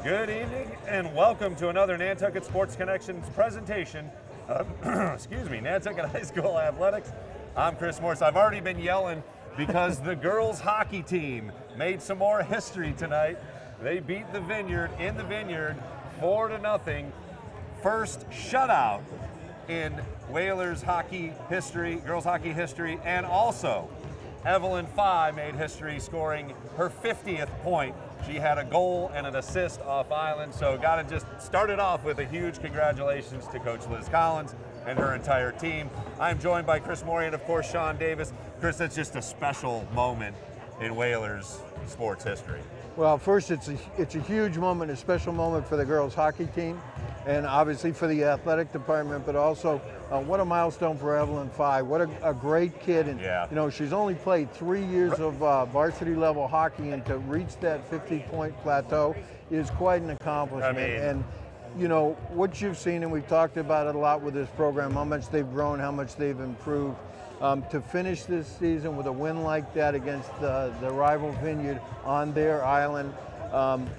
Good evening and welcome to another Nantucket Sports Connections presentation of Nantucket High School Athletics. I'm Chris Morris. I've already been yelling because the girls hockey team made some more history tonight. They beat the Vineyard in the Vineyard 4-0. First shutout in Whalers hockey history, girls hockey history, and also Evelyn Fye made history scoring her 50th point. She had a goal and an assist off island, so got to just start it off with a huge congratulations to Coach Liz Collins and her entire team. I'm joined by Chris Morey and, of course, Sean Davis. Chris, that's just a special moment in Whalers sports history. Well, first, it's a huge moment, a special moment for the girls hockey team, and obviously for the athletic department, but also what a milestone for Evelyn Fye. What a great kid. And, you know, she's only played 3 years of varsity level hockey, and to reach that 50-point plateau is quite an accomplishment. And, you know, what you've seen, and we've talked about it a lot with this program, how much they've grown, how much they've improved. To finish this season with a win like that against the rival Vineyard on their island,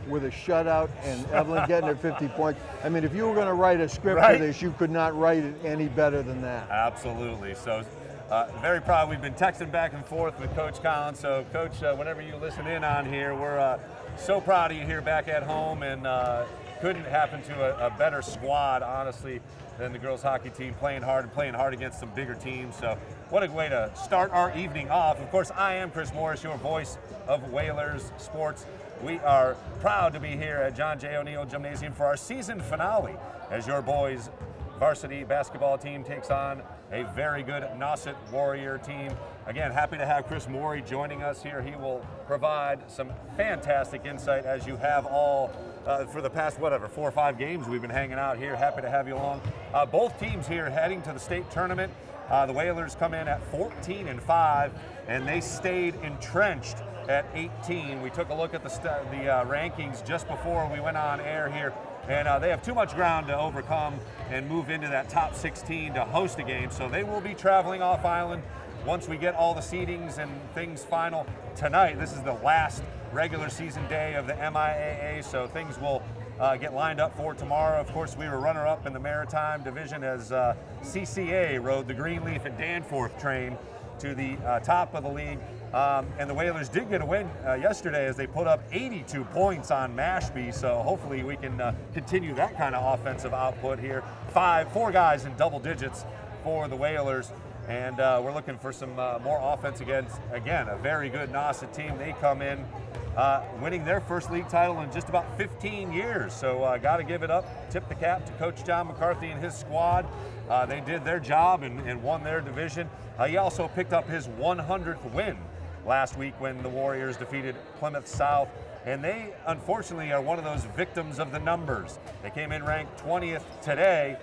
with a shutout and Evelyn getting her 50 points. I mean, if you were going to write a script for this, you could not write it any better than that. Absolutely. So very proud. We've been texting back and forth with Coach Collins. So, Coach, whenever you listen in on here, we're so proud of you here back at home, and couldn't happen to a better squad, honestly, than the girls hockey team, playing hard against some bigger teams. So what a way to start our evening off. Of course, I am Chris Morris, your voice of Whalers sports. We are proud to be here at John J. O'Neill Gymnasium for our season finale as your boys varsity basketball team takes on a very good Nauset Warrior team. Again, happy to have Chris Morey joining us here. He will provide some fantastic insight, as you have all for the past, 4 or 5 games we've been hanging out here. Happy to have you along. Both teams here heading to the state tournament. The Whalers come in at 14-5, and they stayed entrenched at 18. We took a look at the rankings just before we went on air here, and they have too much ground to overcome and move into that top 16 to host a game. So they will be traveling off island once we get all the seedings and things final tonight. This is the last regular season day of the MIAA, so things will get lined up for tomorrow. Of course, we were runner-up in the Maritime Division as CCA rode the Greenleaf and Danforth train to the top of the league. And the Whalers did get a win yesterday as they put up 82 points on Mashpee, so hopefully we can continue that kind of offensive output here. 4 guys in double digits for the Whalers, and we're looking for some more offense against, again, a very good Nauset team. They come in winning their first league title in just about 15 years, so got to give it up, tip the cap to Coach John McCarthy and his squad. They did their job and won their division. He also picked up his 100th win last week when the Warriors defeated Plymouth South, and they unfortunately are one of those victims of the numbers. They came in ranked 20th today.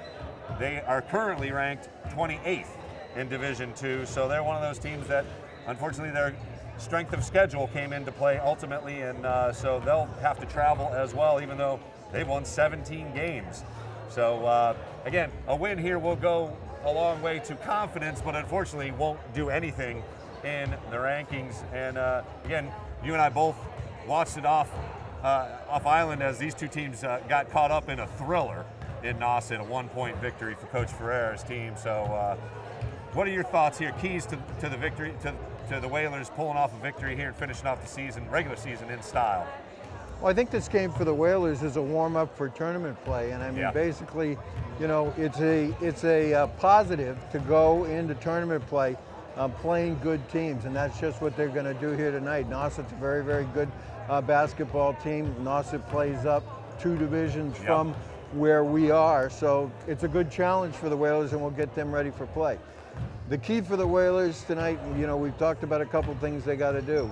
They are currently ranked 28th in Division II, so they're one of those teams that unfortunately their strength of schedule came into play ultimately, and so they'll have to travel as well, even though they've won 17 games. So again, a win here will go a long way to confidence, but unfortunately won't do anything in the rankings. And again, you and I both watched it off island as these two teams got caught up in a thriller in Nauset, a 1-point victory for Coach Ferrera's team. So what are your thoughts here? Keys to the victory, to the Whalers pulling off a victory here and finishing off the season, regular season, in style? Well, I think this game for the Whalers is a warm-up for tournament play, and I mean, basically, you know, it's a positive to go into tournament play playing good teams, and that's just what they're going to do here tonight. Nauset's a very, very good basketball team. Nauset plays up 2 divisions from where we are, so it's a good challenge for the Whalers, and we'll get them ready for play. The key for the Whalers tonight, you know, we've talked about a couple things they got to do.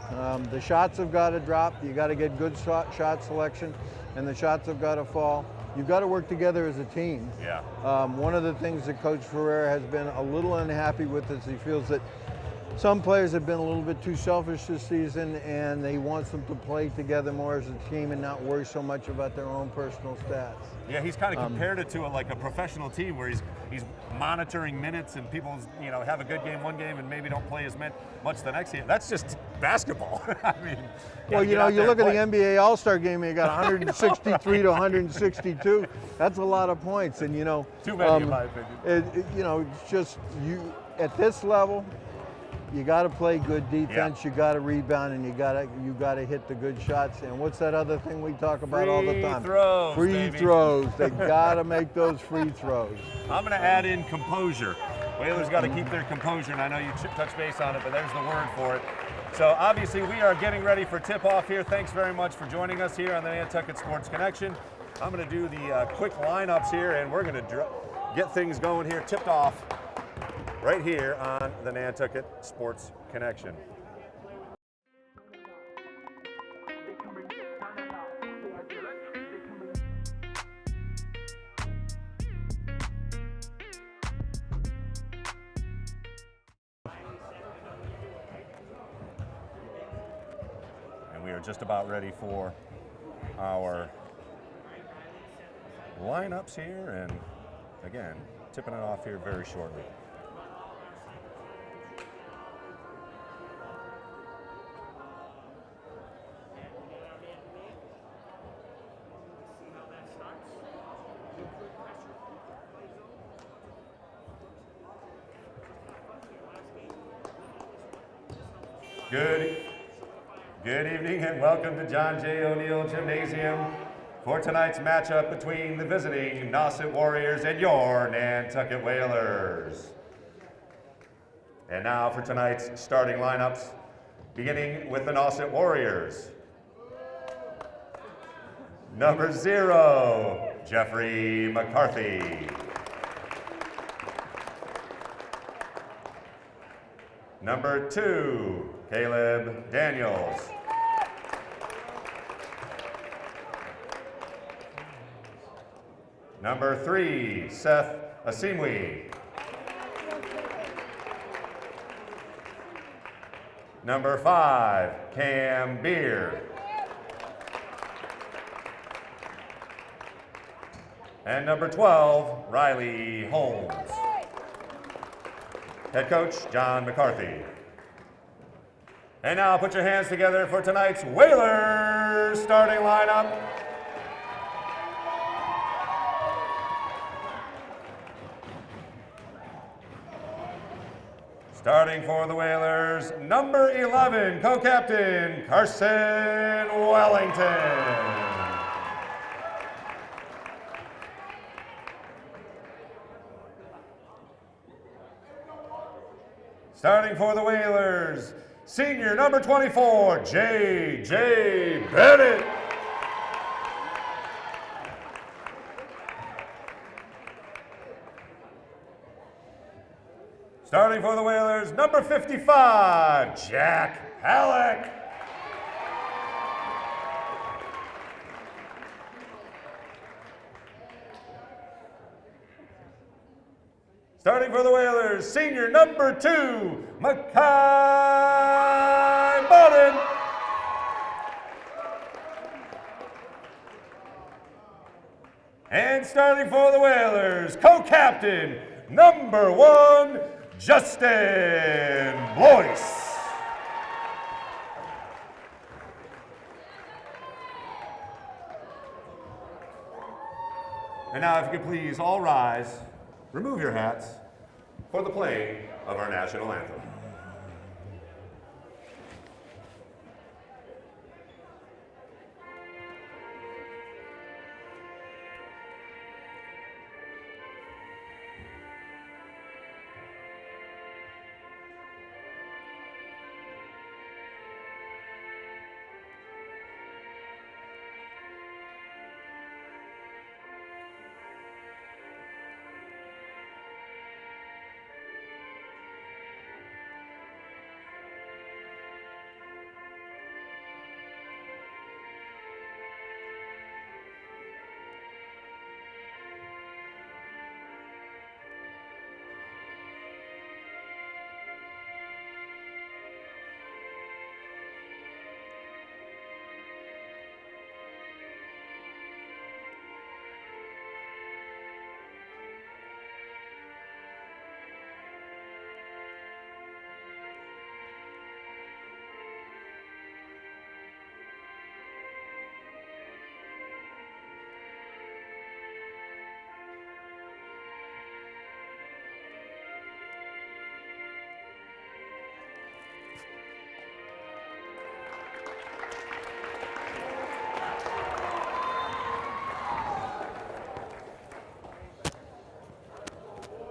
The shots have got to drop. You got to get good shot selection, and the shots have got to fall. You've got to work together as a team. One of the things that Coach Ferrera has been a little unhappy with is he feels that some players have been a little bit too selfish this season, and he wants them to play together more as a team and not worry so much about their own personal stats. Yeah, he's kind of compared it to like a professional team where he's monitoring minutes and people, have a good game one game and maybe don't play as much the next game. That's just basketball. I mean, well, you look at the NBA All-Star game and you got 163 to 162. That's a lot of points, and too many in my opinion. It's just at this level. You got to play good defense. You got to rebound, and you got to hit the good shots. And what's that other thing we talk about all the time? Free throws. They got to make those free throws. I'm going to add in composure. Whalers got to keep their composure, and I know you touched base on it, but there's the word for it. So obviously we are getting ready for tip-off here. Thanks very much for joining us here on the Nantucket Sports Connection. I'm going to do the quick lineups here, and we're going to get things going here. Tipped off right here on the Nantucket Sports Connection. And we are just about ready for our lineups here, and again, tipping it off here very shortly. Good evening and welcome to John J. O'Neill Gymnasium for tonight's matchup between the visiting Nauset Warriors and your Nantucket Whalers. And now for tonight's starting lineups, beginning with the Nauset Warriors. Number 0, Jeffrey McCarthy. Number 2, Caleb Daniels. Number 3, Seth Asimwe. Number 5, Cam Beer. And number 12, Riley Holmes. Head coach, John McCarthy. And now put your hands together for tonight's Whalers starting lineup. Starting for the Whalers, number 11, co-captain, Carson Wellington. Starting for the Whalers, senior number 24, J.J. Bennett. Starting for the Whalers, number 55, Jack Halleck. Starting for the Whalers, senior number 2, Makai Bowden. And starting for the Whalers, co-captain, number 1, Justin Boyce. And now if you could please all rise, remove your hats for the playing of our national anthem.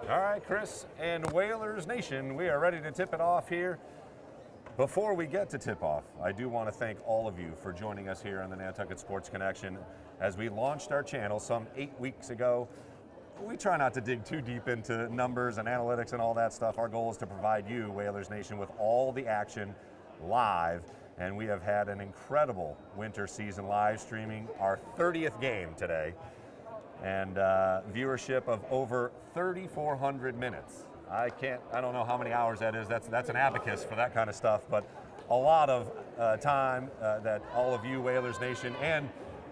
All right, Chris and Whalers Nation, we are ready to tip it off here. Before we get to tip-off, I do want to thank all of you for joining us here on the Nantucket Sports Connection. As we launched our channel some 8 weeks ago, we try not to dig too deep into numbers and analytics and all that stuff. Our goal is to provide you, Whalers Nation, with all the action live, and we have had an incredible winter season live streaming our 30th game today, and viewership of over 3,400 minutes. I don't know how many hours that is. That's an abacus for that kind of stuff, but a lot of time that all of you, Whalers Nation, and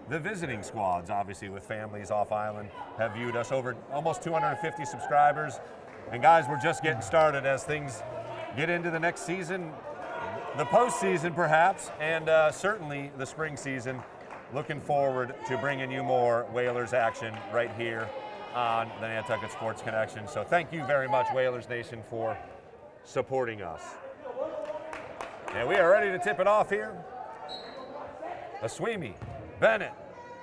the visiting squads, obviously with families off island, have viewed us. Over almost 250 subscribers. And guys, we're just getting started as things get into the next season, the postseason perhaps, and certainly the spring season. Looking forward to bringing you more Whalers action right here on the Nantucket Sports Connection. So thank you very much, Whalers Nation, for supporting us. And we are ready to tip it off here. Aswimi, Bennett,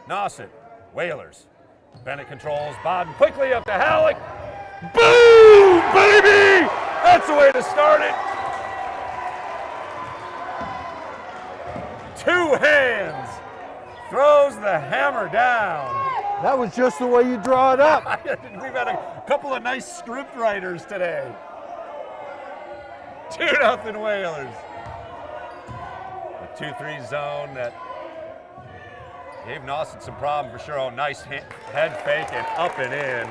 Nauset, Whalers. Bennett controls, Bodden quickly up to Halleck. Boom, baby! That's the way to start it. Two hands, throws the hammer down. That was just the way you draw it up. We've had a couple of nice script writers today. 2-0 Whalers. The 2-3 zone that gave Nauset some problem for sure. Oh, nice head fake and up and in.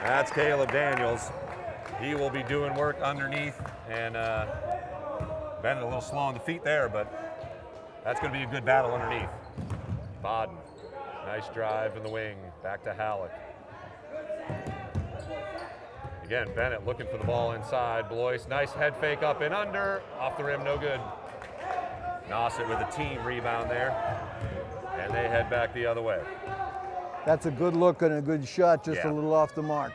That's Caleb Daniels. He will be doing work underneath, and Bennett a little slow on the feet there, but that's going to be a good battle underneath. Bodden. Nice drive in the wing, back to Halleck. Again, Bennett looking for the ball inside. Blois, nice head fake up and under, off the rim, no good. Nauset with a team rebound there, and they head back the other way. That's a good look and a good shot, just a little off the mark.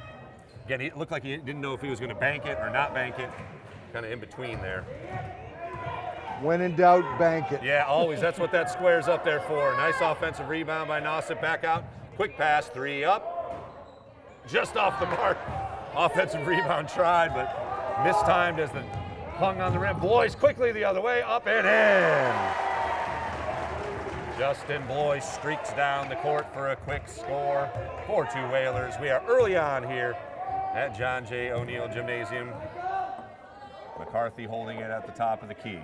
Again, it looked like he didn't know if he was going to bank it or not bank it, kind of in between there. When in doubt, bank it. Yeah, always. That's what that square's up there for. Nice offensive rebound by Nauset. Back out. Quick pass. 3 up. Just off the mark. Offensive rebound tried, but mistimed as the hung on the rim. Blois quickly the other way. Up and in. Justin Blois streaks down the court for a quick score. 4-2 Whalers. We are early on here at John J. O'Neill Gymnasium. McCarthy holding it at the top of the key.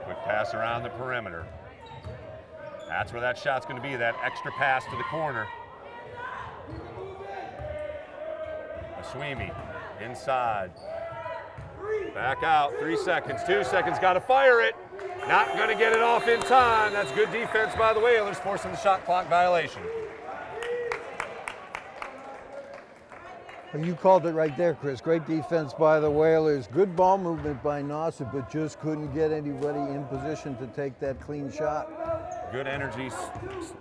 Quick pass around the perimeter. That's where that shot's going to be, that extra pass to the corner. Aswimi inside. Back out, 3 seconds, 2 seconds, got to fire it. Not going to get it off in time. That's good defense by the Whalers, forcing the shot clock violation. You called it right there, Chris. Great defense by the Whalers. Good ball movement by Nauset, but just couldn't get anybody in position to take that clean shot. Good energy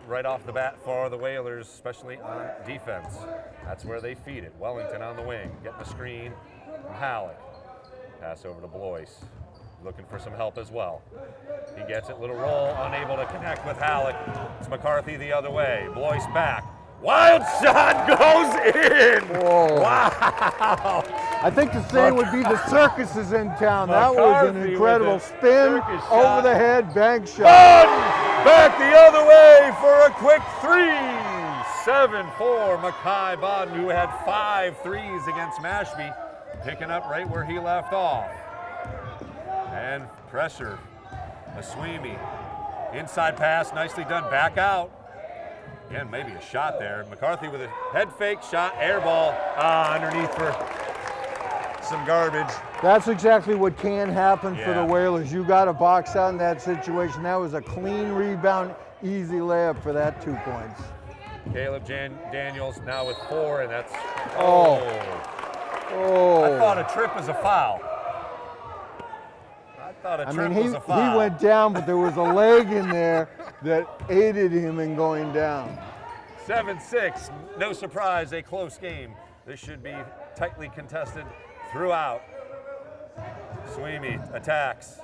right off the bat for the Whalers, especially on defense. That's where they feed it. Wellington on the wing, getting the screen from Halleck. Pass over to Blois, looking for some help as well. He gets it, little roll, unable to connect with Halleck. It's McCarthy the other way. Blois back. Wild shot goes in! Whoa. Wow! I think the saying would be the circus is in town. That was an incredible spin, over the head, bank shot. Back the other way for a quick 3. 7-4, Makai Bodden, who had 5 threes against Mashpee, picking up right where he left off. And pressure, Aswimi. Inside pass, nicely done, back out. Again, maybe a shot there. McCarthy with a head fake shot, air ball, underneath for some garbage. That's exactly what can happen for the Whalers. You got to box out in that situation. That was a clean rebound, easy layup for that 2 points. Caleb Daniels now with 4, and that's, Oh. I thought a trip was a foul. He went down, but there was a leg in there that aided him in going down. 7-6, no surprise, a close game. This should be tightly contested throughout. Sweeney attacks,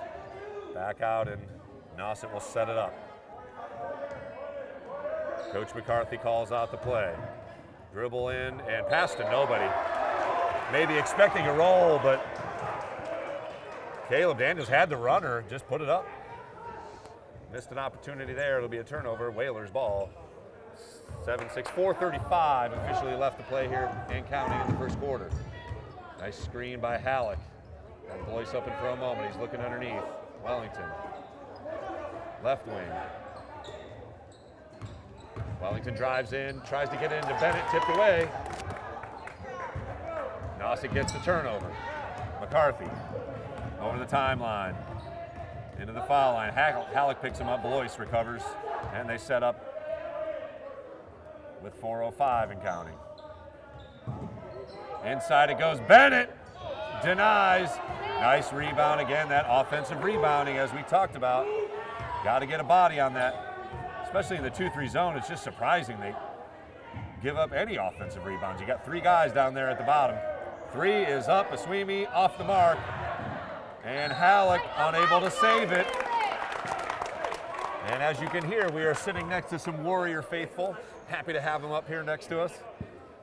back out, and Nauset will set it up. Coach McCarthy calls out the play. Dribble in and pass to nobody. Maybe expecting a roll, but Caleb Daniels had the runner, just put it up. Missed an opportunity there. It'll be a turnover. Whalers ball. 7-6, 4:35 officially left to play here and counting in the first quarter. Nice screen by Halleck. Got Blois up in for a moment. He's looking underneath. Wellington. Left wing. Wellington drives in, tries to get it into Bennett, tipped away. Nauset gets the turnover. McCarthy over the timeline. Into the foul line. Halleck picks him up. Blois recovers, and they set up with 4:05 and counting. Inside it goes. Bennett denies. Nice rebound again. That offensive rebounding, as we talked about. Got to get a body on that, especially in the 2-3 zone. It's just surprising they give up any offensive rebounds. You got 3 guys down there at the bottom. 3 is up. Aswimi off the mark. And Halleck unable to save it. And as you can hear, we are sitting next to some Warrior faithful. Happy to have them up here next to us.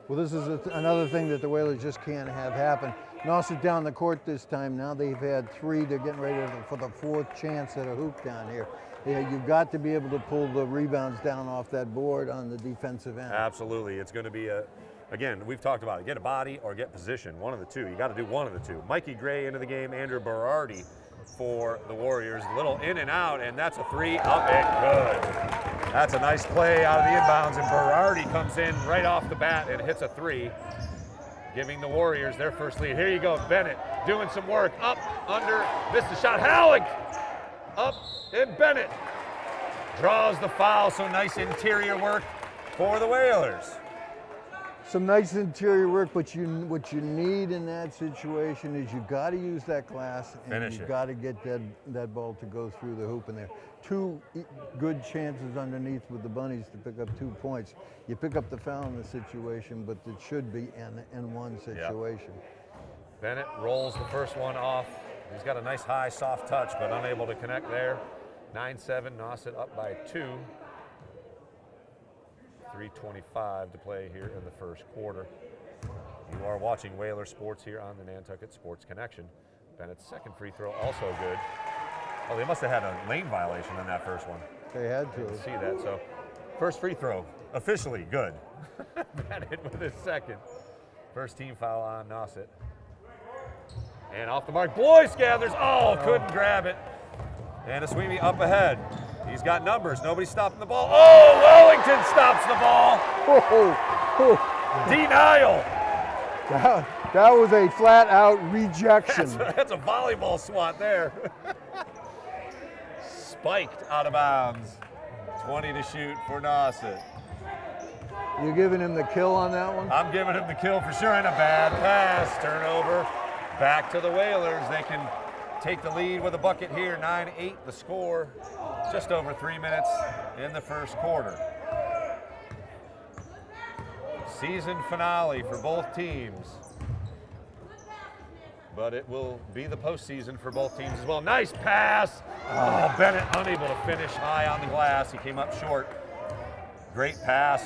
Well, this is another thing that the Whalers just can't have happen. Nauset down the court this time. Now they've had 3. They're getting ready for the 4th chance at a hoop down here. Yeah, you've got to be able to pull the rebounds down off that board on the defensive end. Absolutely. It's going to be again, we've talked about it. Get a body or get position. One of the two. You got to do one of the two. Mikey Gray into the game. Andrew Berardi for the Warriors. Little in and out, and that's a 3 up and good. That's a nice play out of the inbounds, and Berardi comes in right off the bat and hits a 3, giving the Warriors their first lead. Here you go, Bennett doing some work. Up, under, missed the shot. Halleck up, and Bennett draws the foul, so nice interior work for the Whalers. Some nice interior work, but what you need in that situation is you got to use that glass and you got to get that ball to go through the hoop. And there 2 good chances underneath with the Bunnies to pick up 2 points. You pick up the foul in the situation, but it should be an N1 situation. Yep. Bennett rolls the first one off. He's got a nice high soft touch, but unable to connect there. 9-7, Nauset up by 2. 3:25 to play here in the first quarter. You are watching Whaler Sports here on the Nantucket Sports Connection. Bennett's second free throw also good. Oh, they must have had a lane violation on that first one. They had to. See that, so first free throw, officially good. Bennett with his second. First team foul on Nauset. And off the mark, Blois gathers. Oh, couldn't grab it. And Aswimi up ahead. He's got numbers. Nobody's stopping the ball. Oh, Wellington stops the ball. Denial. That was a flat-out rejection. That's a volleyball swat there. Spiked out of bounds. 20 to shoot for Nauset. You giving him the kill on that one? I'm giving him the kill for sure, and a bad pass. Turnover. Back to the Whalers. They can take the lead with a bucket here. 9-8 the score. Just over 3 minutes in the first quarter. Season finale for both teams. But it will be the postseason for both teams as well. Nice pass. Oh, Bennett unable to finish high on the glass. He came up short. Great pass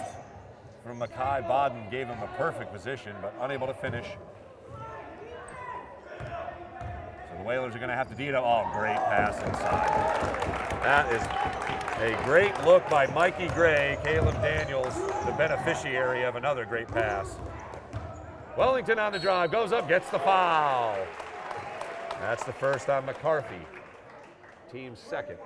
from Makai Bodden. Gave him a perfect position, but unable to finish. The Whalers are going to have to beat up. Oh, great pass inside. That is a great look by Mikey Gray. Caleb Daniels, the beneficiary of another great pass. Wellington on the drive, goes up, gets the foul. That's the first on McCarthy. Team's second.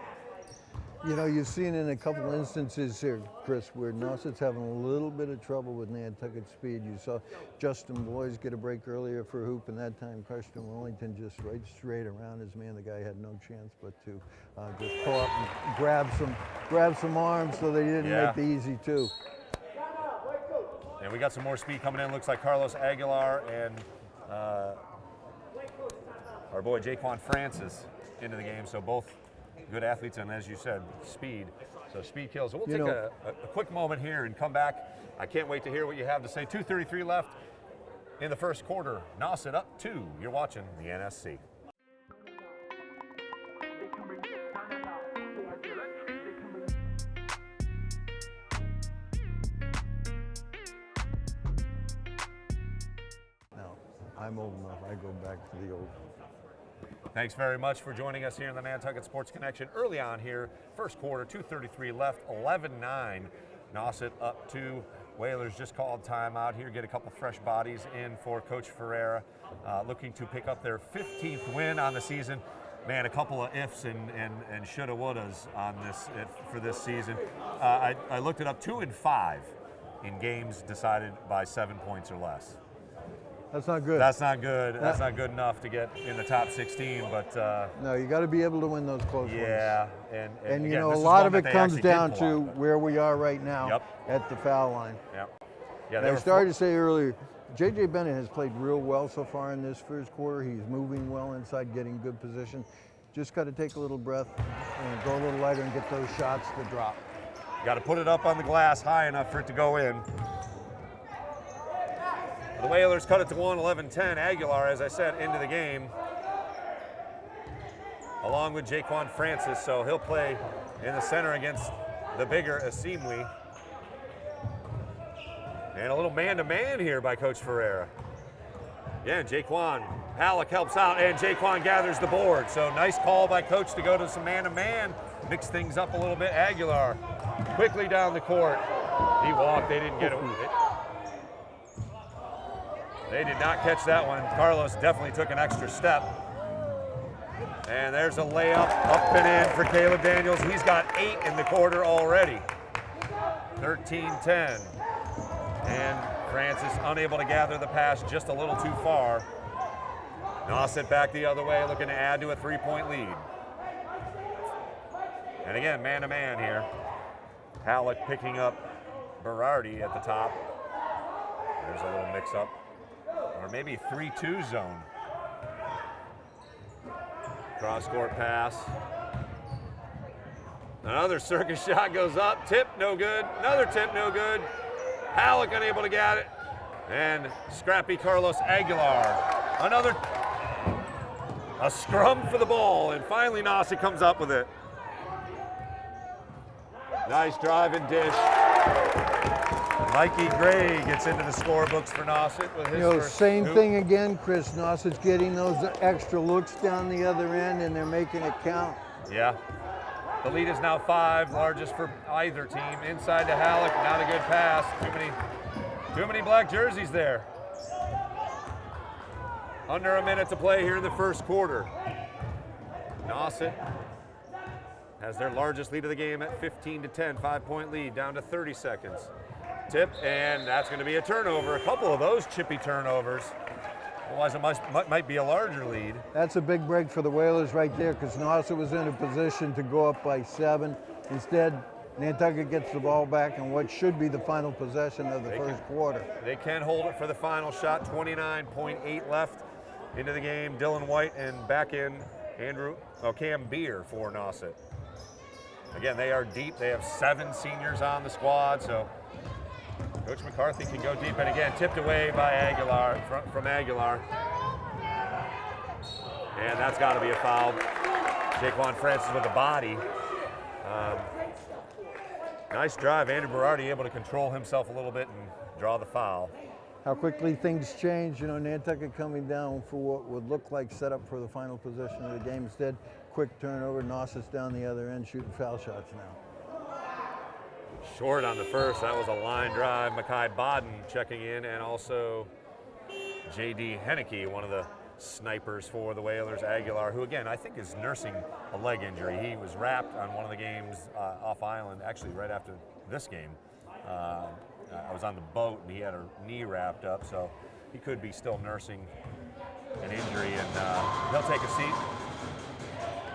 You know, you've seen in a couple instances here, Chris, where Nauset's having a little bit of trouble with Nantucket speed. You saw Justin Blois get a break earlier for hoop, and that time Preston Wellington just right straight around his man. The guy had no chance but to just pull up and grab some arms, so they didn't make the easy 2. And we got some more speed coming in. Looks like Carlos Aguilar and our boy Jaquan Francis into the game. So both good athletes, and as you said, speed. So speed kills. So we'll take a quick moment here and come back. I can't wait to hear what you have to say. 2:33 left in the first quarter. Nauset up 2. You're watching the NSC. I'm old enough. I go back to the old. Thanks very much for joining us here in the Nantucket Sports Connection. Early on here, first quarter, 2:33 left, 11-9. Nauset up 2. Whalers just called timeout here, get a couple fresh bodies in for Coach Ferreira, looking to pick up their 15th win on the season. Man, a couple of ifs and shoulda wouldas on this for this season. I looked it up, 2-5 in games decided by 7 points or less. That's not good. That's not good. That's not good enough to get in the top 16, but no, you got to be able to win those close ones. Yeah, and again, you know, a this is lot one of that it they comes actually did down pull to out. where we are right now Yep. at the foul line. Yep. Yeah, And I started to say earlier, J.J. Bennett has played real well so far in this first quarter. He's moving well inside, getting good position. Just got to take a little breath and go a little lighter and get those shots to drop. Got to put it up on the glass high enough for it to go in. The Whalers cut it to 1, 11-10. Aguilar, as I said, into the game, along with Jaquan Francis, so he'll play in the center against the bigger Asimwe. And a little man-to-man here by Coach Ferreira. Yeah, Jaquan. Halleck helps out, and Jaquan gathers the board. So nice call by Coach to go to some man-to-man, mix things up a little bit. Aguilar quickly down the court. He walked, they didn't get it. They did not catch that one. Carlos definitely took an extra step. And there's a layup up and in for Caleb Daniels. He's got 8 in the quarter already. 13-10. And Francis unable to gather the pass just a little too far. Nauset back the other way, looking to add to a 3-point lead. And again, man-to-man here. Halleck picking up Berardi at the top. There's a little mix-up. Or maybe 3-2 zone. Cross-court pass. Another circus shot goes up. Tip, no good. Another tip, no good. Halleck unable to get it. And scrappy Carlos Aguilar. Another, a scrum for the ball. And finally Nauset comes up with it. Nice drive and dish. Mikey Gray gets into the scorebooks for Nauset with his first same hoop. thing again, Chris. Nauset's getting those extra looks down the other end, and they're making it count. Yeah. The lead is now 5, largest for either team. Inside to Halleck, not a good pass. Too many black jerseys there. Under a minute to play here in the first quarter. Nauset has their largest lead of the game at 15-10, 5-point lead, down to 30 seconds. Tip, and that's going to be a turnover. A couple of those chippy turnovers. Otherwise, it might be a larger lead. That's a big break for the Whalers right there, because Nauset was in a position to go up by 7. Instead, Nantucket gets the ball back in what should be the final possession of the first quarter. They can hold it for the final shot. 29.8 left into the game. Dylan White and back in Cam Beer for Nauset. Again, they are deep. They have 7 seniors on the squad, so Coach McCarthy can go deep. And again, tipped away by Aguilar, from Aguilar. And that's got to be a foul. Jaquan Francis with the body. Nice drive. Andrew Berardi able to control himself a little bit and draw the foul. How quickly things change. You know, Nantucket coming down for what would look like setup for the final possession of the game. Instead, quick turnover. Nauset's down the other end shooting foul shots now. Short on the first. That was a line drive. Makai Bodden checking in, and also J.D. Henneke, one of the snipers for the Whalers. Aguilar, who again I think is nursing a leg injury. He was wrapped on one of the games off island, actually right after this game. I was on the boat and he had a knee wrapped up, so he could be still nursing an injury, and he'll take a seat.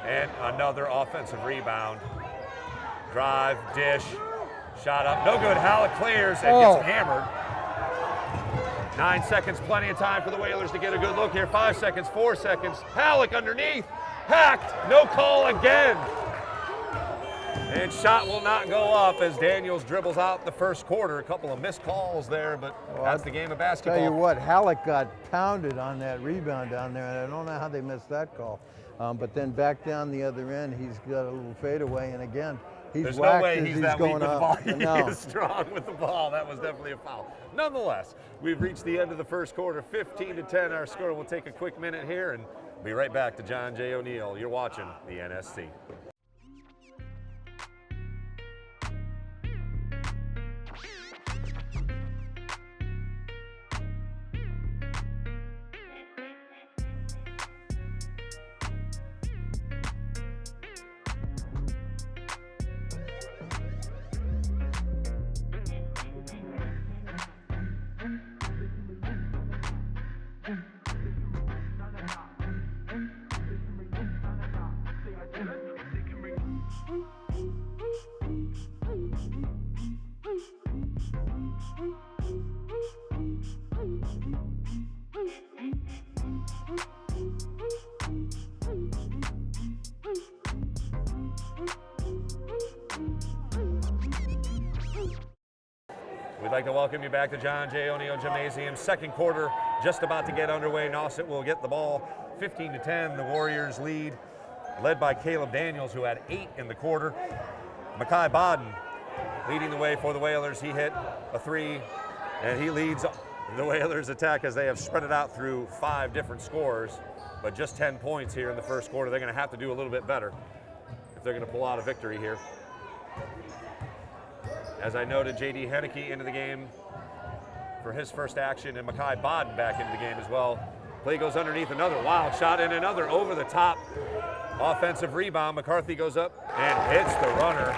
And another offensive rebound. Drive, dish, shot up, no good. Halleck clears and gets hammered. 9 seconds, plenty of time for the Whalers to get a good look here. 5 seconds, 4 seconds. Halleck underneath, hacked, no call again. And shot will not go up as Daniels dribbles out the first quarter. A couple of missed calls there, but that's the game of basketball. Tell you what, Halleck got pounded on that rebound down there, and I don't know how they missed that call. But then back down the other end, he's got a little fadeaway, and again, There's no way he's that weak going with the ball. up. He No. is strong with the ball. That was definitely a foul. Nonetheless, we've reached the end of the first quarter. 15-10 our score. We'll take a quick minute here and be right back to John J. O'Neill. You're watching the NSC. We'd like to welcome you back to John J. O'Neill Gymnasium. Second quarter just about to get underway. Nauset will get the ball. 15-10, the Warriors lead, led by Caleb Daniels, who had 8 in the quarter. Mekhi Bodden leading the way for the Whalers. He hit a 3, and he leads the Whalers' attack as they have spread it out through 5 different scores, but just 10 points here in the first quarter. They're going to have to do a little bit better if they're going to pull out a victory here. As I noted, J.D. Henneke into the game for his first action, and Mekhi Bodden back into the game as well. Play goes underneath, another wild shot, and another over-the-top offensive rebound. McCarthy goes up and hits the runner,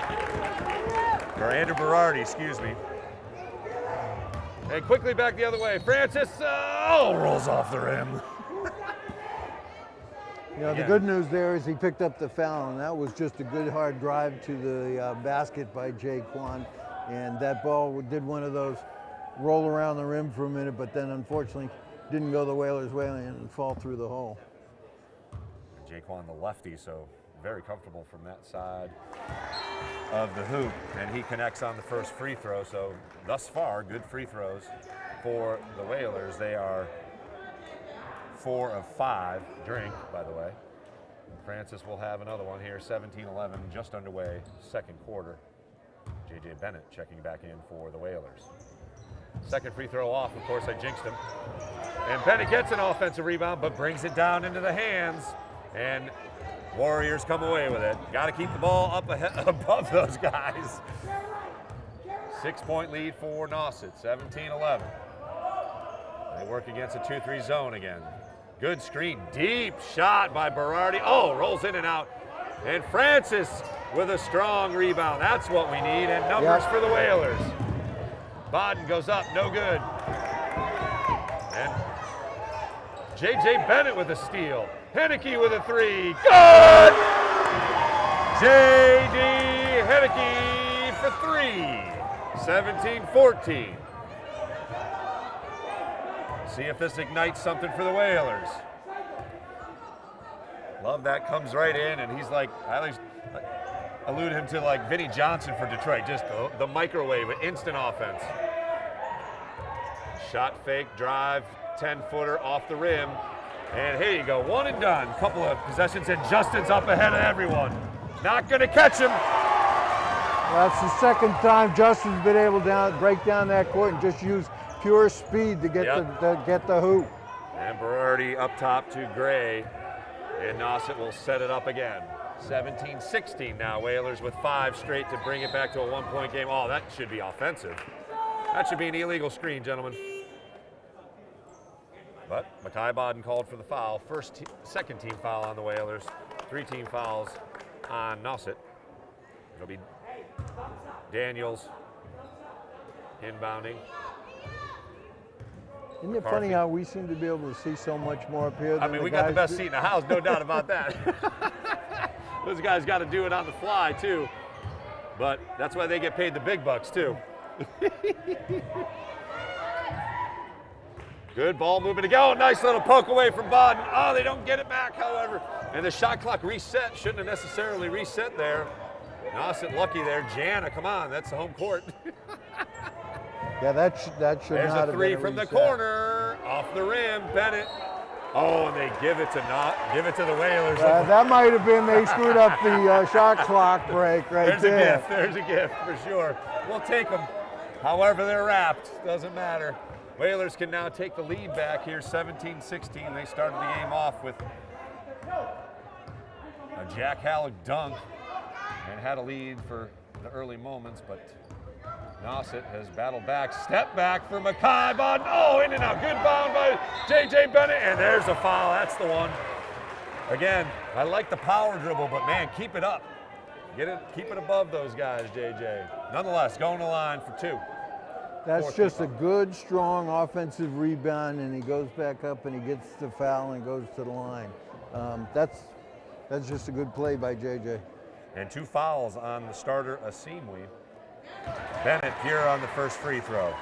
or Andrew Berardi, excuse me. And quickly back the other way, Francis, rolls off the rim. You know, the good news there is he picked up the foul, and that was just a good hard drive to the basket by Jaquan. And that ball did one of those roll around the rim for a minute, but then unfortunately didn't go the Whalers' way and fall through the hole. Jaquan the lefty, so very comfortable from that side of the hoop, and he connects on the first free throw. So thus far, good free throws for the Whalers. They are 4 of 5. Drink, by the way. Francis will have another one here. 17-11, just underway, second quarter. J.J. Bennett checking back in for the Whalers. Second free throw off, of course, I jinxed him. And Bennett gets an offensive rebound, but brings it down into the hands. And Warriors come away with it. Got to keep the ball up above those guys. 6-point lead for Nauset, 17-11. They work against a 2-3 zone again. Good screen, deep shot by Berardi. Oh, rolls in and out. And Francis with a strong rebound. That's what we need, and numbers for the Whalers. Bodden goes up, no good. And J.J. Bennett with a steal. Henneke with a 3, good! J.D. Henneke for 3, 17-14. See if this ignites something for the Whalers. Love that, comes right in, and he's like, I always allude him to like Vinnie Johnson for Detroit, just the microwave, instant offense. Shot fake, drive, 10-footer off the rim, and here you go, one and done. Couple of possessions, and Justin's up ahead of everyone. Not gonna catch him. That's the second time Justin's been able to break down that court and just use pure speed to get the hoop. And Berardi up top to Gray, and Nauset will set it up again. 17-16 now, Whalers with 5 straight to bring it back to a 1-point game. Oh, that should be offensive. That should be an illegal screen, gentlemen. But Mekhi Bodden called for the foul. Second team foul on the Whalers. 3 team fouls on Nauset. It'll be Daniels inbounding. Isn't it funny how we seem to be able to see so much more up here? I mean, we got the best seat in the house, no doubt about that. Those guys got to do it on the fly, too. But that's why they get paid the big bucks, too. Good ball movement to go. Nice little poke away from Bodden. Oh, they don't get it back, however. And the shot clock reset. Shouldn't have necessarily reset there. Nauset lucky there. Jana, come on, that's the home court. Yeah, that should There's not have been a 3 from the corner, off the rim. Bennett Oh, and they give it to the Whalers. That might have been, they screwed up the shot clock break right there. There's a gift for sure. We'll take them. However they're wrapped, doesn't matter. Whalers can now take the lead back here, 17-16. They started the game off with a Jack Halleck dunk and had a lead for the early moments, but Nauset has battled back. Step back for Makai Bodden. Oh, in and out. Good bound by J.J. Bennett, and there's a foul. That's the one. Again, I like the power dribble, but man, keep it up. Keep it above those guys, J.J. Nonetheless, going to the line for 2. That's just a good, strong offensive rebound, and he goes back up and he gets the foul and goes to the line. That's just a good play by J.J. And 2 fouls on the starter, Asimwe. Bennett here on the first free throw.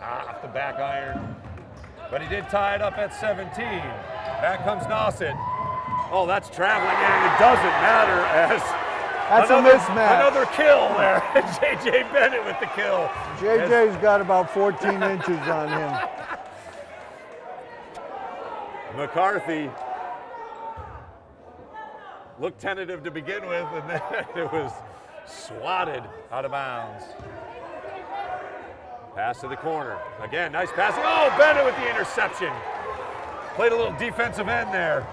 Off the back iron. But he did tie it up at 17. Back comes Nauset. Oh, that's traveling, and it doesn't matter as that's a mismatch. Another kill there. J.J. Bennett with the kill. J.J.'s got about 14 inches on him. McCarthy looked tentative to begin with, and then it was swatted out of bounds. Pass to the corner. Again, nice passing. Oh, Bennett with the interception. Played a little defensive end there.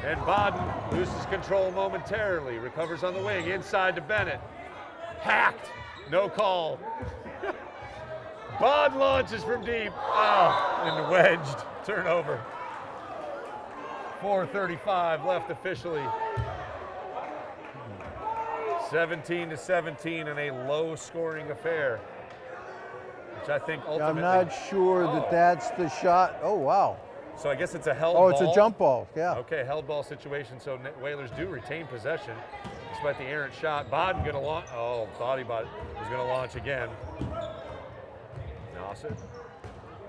And Bodden loses control momentarily. Recovers on the wing, inside to Bennett. Hacked, no call. Bodden launches from deep. Oh, and wedged, turnover. 4:35 left officially. 17-17 in a low-scoring affair, which I think ultimately. I'm not sure that that's the shot. Oh, wow. So I guess it's a held ball. Oh, it's a jump ball, yeah. Okay, held ball situation, so Whalers do retain possession despite the errant shot. Bodden going to launch. Oh, thought he was going to launch again. Nauset.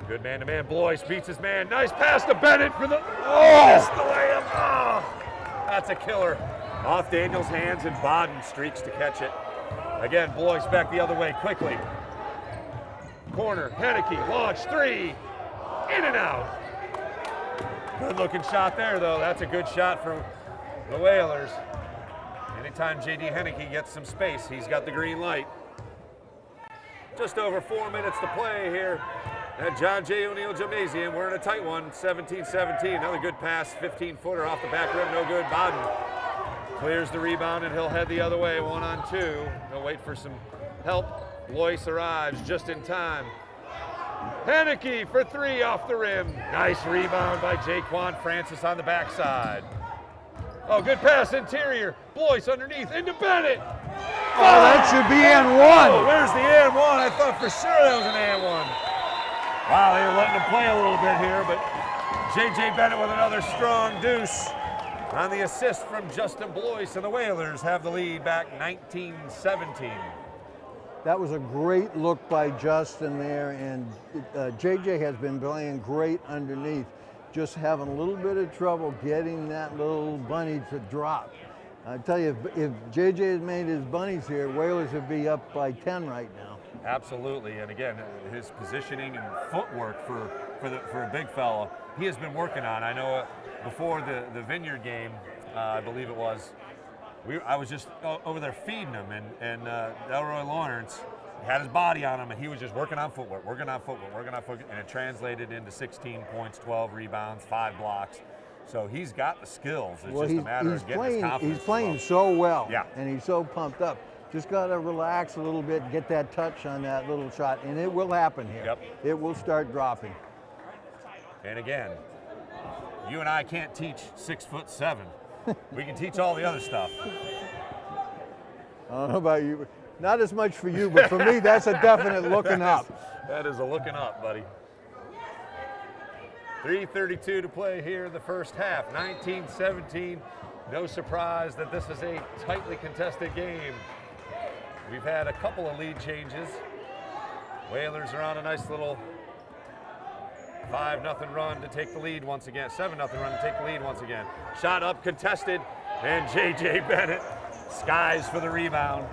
Good man-to-man. Blois beats his man. Nice pass to Bennett for the. Oh! Missed the layup. Oh! That's a killer. Off Daniels' hands, and Bodden streaks to catch it. Again, Blois back the other way quickly. Corner, Henneke, launch, 3. In and out. Good looking shot there, though. That's a good shot from the Whalers. Anytime J.D. Henneke gets some space, he's got the green light. Just over 4 minutes to play here at John J. O'Neill Gymnasium. We're in a tight one, 17-17. Another good pass, 15-footer off the back rim, no good. Bodden clears the rebound, and he'll head the other way, 1-on-2. He'll wait for some help. Blois arrives just in time. Henneke for 3 off the rim. Nice rebound by Jaquan Francis on the backside. Oh, good pass interior. Blois underneath into Bennett. Oh, that should be and 1. Oh, where's the and 1? I thought for sure that was an and 1. Wow, they were letting him play a little bit here, but J.J. Bennett with another strong deuce on the assist from Justin Blois, and the Whalers have the lead back 19-17. That was a great look by Justin there, and JJ has been playing great underneath, just having a little bit of trouble getting that little bunny to drop. I tell you, if JJ had made his bunnies here, Whalers would be up by 10 right now. Absolutely, and again, his positioning and footwork for a big fella, he has been working on. I know before the Vineyard game, I believe it was, I was just over there feeding him, and Delroy Lawrence had his body on him, and he was just working on footwork, and it translated into 16 points, 12 rebounds, 5 blocks. So he's got the skills. It's just a matter of getting his confidence. He's playing so well, yeah, and he's so pumped up. Just got to relax a little bit, get that touch on that little shot, and it will happen here. Yep. It will start dropping. And again, you and I can't teach 6'7". We can teach all the other stuff. I don't know about you. Not as much for you, but for me, that's a definite looking up. That is a looking up, buddy. 3:32 to play here in the first half. 19-17. No surprise that this is a tightly contested game. We've had a couple of lead changes. Whalers are on a nice little 5-0 run to take the lead once again. 7-0 run to take the lead once again. Shot up, contested, and J.J. Bennett Skies for the rebound.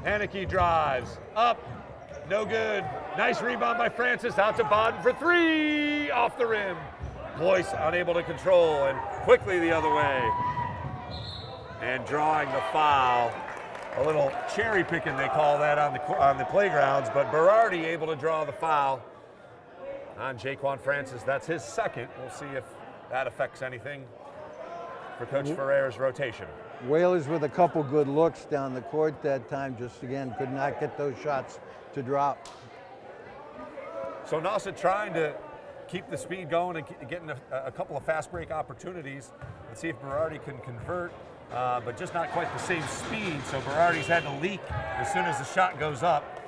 Henneke drives, up, no good. Nice rebound by Francis, out to Bodden for three, off the rim. Boyce unable to control, and quickly the other way. And drawing the foul. A little cherry picking, they call that on the playgrounds, but Berardi able to draw the foul on Jaquan Francis. That's his second. We'll see if that affects anything for Coach Ferrer's rotation. Whalers with a couple good looks down the court that time, just again could not get those shots to drop. So Nauset trying to keep the speed going and getting a couple of fast break opportunities. Let's see if Berardi can convert, but just not quite the same speed. So Berardi's had to leak as soon as the shot goes up.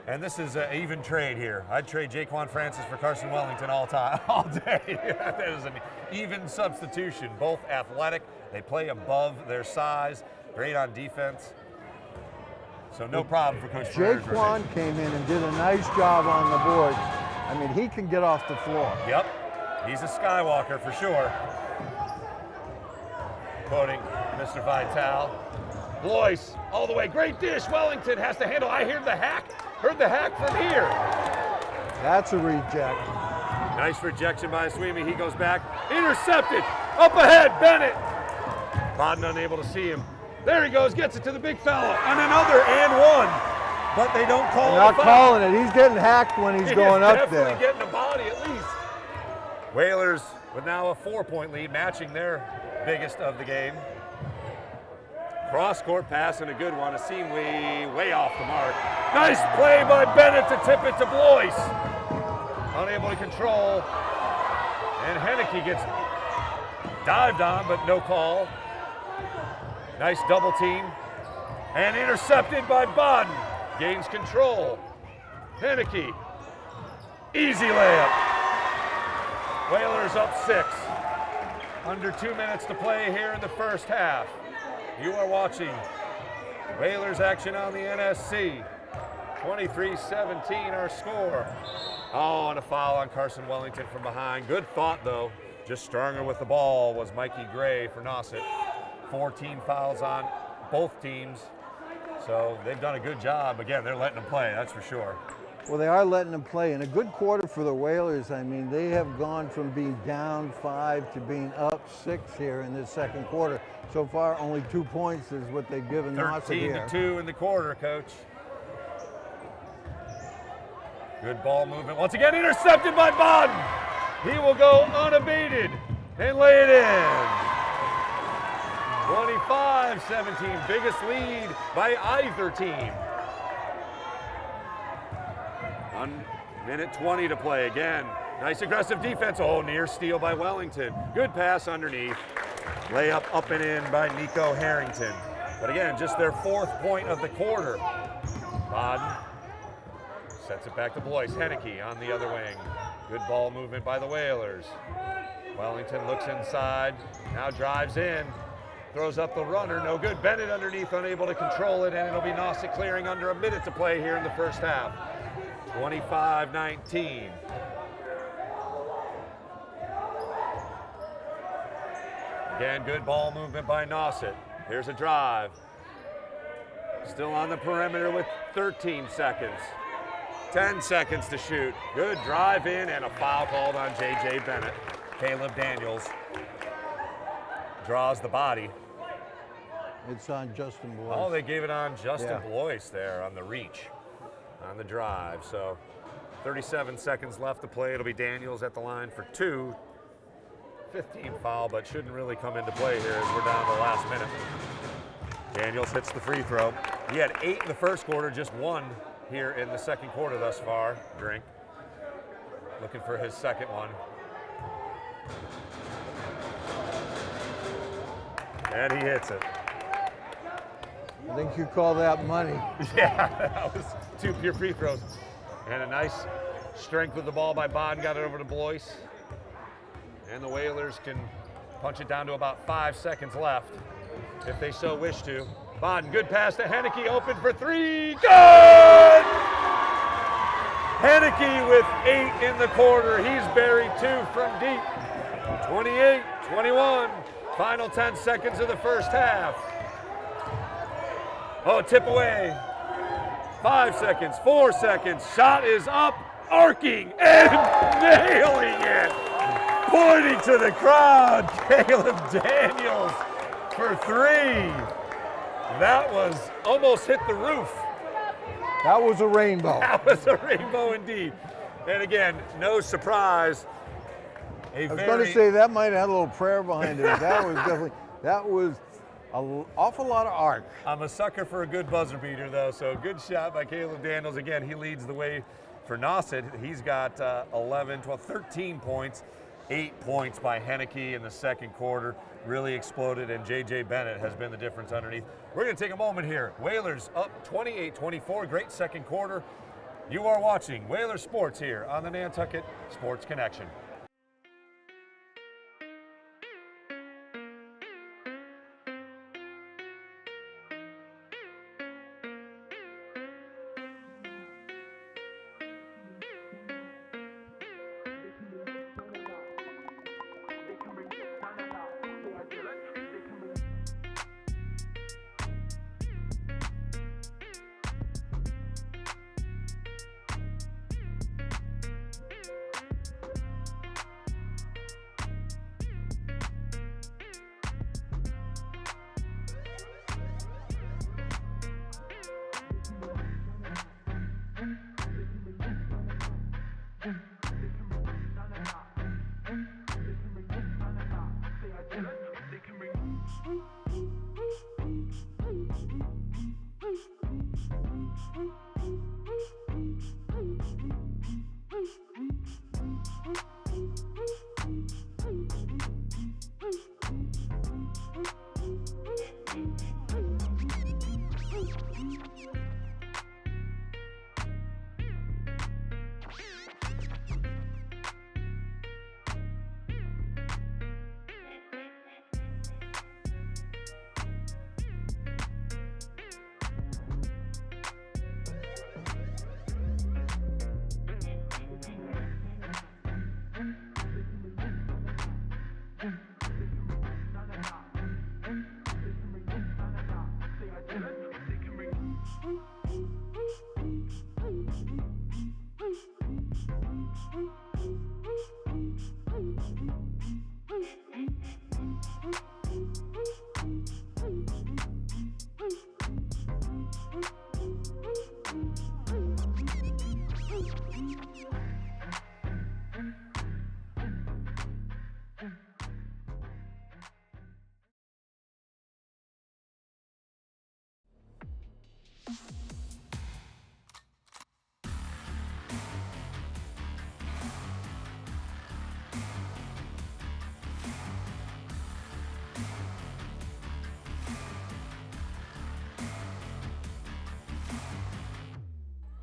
And this is an even trade here. I'd trade Jaquan Francis for Carson Wellington all day. That is an even substitution. Both athletic, they play above their size, great on defense. So no problem for Coach Ferrer. Jaquan came in and did a nice job on the boards. I mean, he can get off the floor. Yep, he's a Skywalker for sure. Quoting Mr. Vitale. Blois all the way, great dish. Wellington has to handle. I heard the hack from here. That's a reject. Nice rejection by Sweeney. He goes back, intercepted, up ahead, Bennett. Bodden unable to see him. There he goes, gets it to the big fella, and another and one. But they don't call it. Not calling it. He's getting hacked when he's going up there. Definitely getting a body at least. Whalers with now a 4-point lead, matching their biggest of the game. Cross-court pass and a good one. Asimwe way off the mark. Nice play by Bennett to tip it to Blois. Unable to control. And Henneke gets dived on, but no call. Nice double team. And intercepted by Bodden. Gains control. Henneke. Easy layup. Whalers up 6. Under 2 minutes to play here in the first half. You are watching Whalers action on the NSC. 23-17 our score. Oh, and a foul on Carson Wellington from behind. Good thought though. Just stronger with the ball was Mikey Gray for Nauset. 14 fouls on both teams. So they've done a good job. Again, they're letting them play, that's for sure. Well, they are letting them play. And a good quarter for the Whalers. I mean, they have gone from being down 5 to being up 6 here in this second quarter. So far, only 2 points is what they've given Nauset here. 13-2 in the quarter, Coach. Good ball movement. Once again, intercepted by Bodden. He will go unabated and lay it in. 25-17, biggest lead by either team. 1 minute 20 to play again. Nice aggressive defense. Oh, near steal by Wellington. Good pass underneath. Layup up and in by Nico Harrington. But again, just their 4th point of the quarter. Bodden sets it back to Blois. Henneke on the other wing. Good ball movement by the Whalers. Wellington looks inside, now drives in, throws up the runner, no good. Bennett underneath, unable to control it, and it'll be Nauset clearing under a minute to play here in the first half. 25-19. Again, good ball movement by Nauset. Here's a drive. Still on the perimeter with 13 seconds. 10 seconds to shoot. Good drive in and a foul called on J.J. Bennett. Caleb Daniels draws the body. It's on Justin Blois. Oh, they gave it on Justin Blois there on the reach, on the drive. So 37 seconds left to play. It'll be Daniels at the line for 2. 15 foul, but shouldn't really come into play here as we're down to the last minute. Daniels hits the free throw. He had 8 in the first quarter, just 1 here in the second quarter thus far. Drink. Looking for his second one. And he hits it. I think you call that money. Yeah, that was 2 pure free throws. And a nice strength with the ball by Bodden, got it over to Blois. And the Whalers can punch it down to about 5 seconds left, if they so wish to. Bodden, good pass to Henneke, open for 3, good! Henneke with 8 in the quarter. He's buried 2 from deep. 28-21, final 10 seconds of the first half. Oh, tip away. 5 seconds, 4 seconds. Shot is up, arcing and nailing it. Pointing to the crowd, Caleb Daniels for 3. That was almost hit the roof. That was a rainbow. That was a rainbow indeed. And again, no surprise. I was going to say that might have had a little prayer behind it. That was an awful lot of art. I'm a sucker for a good buzzer beater though, so good shot by Caleb Daniels. Again, he leads the way for Nauset. He's got 13 points, 8 points by Henneke in the second quarter. Really exploded, and J.J. Bennett has been the difference underneath. We're going to take a moment here. Whalers up 28-24, great second quarter. You are watching Whaler Sports here on the Nantucket Sports Connection.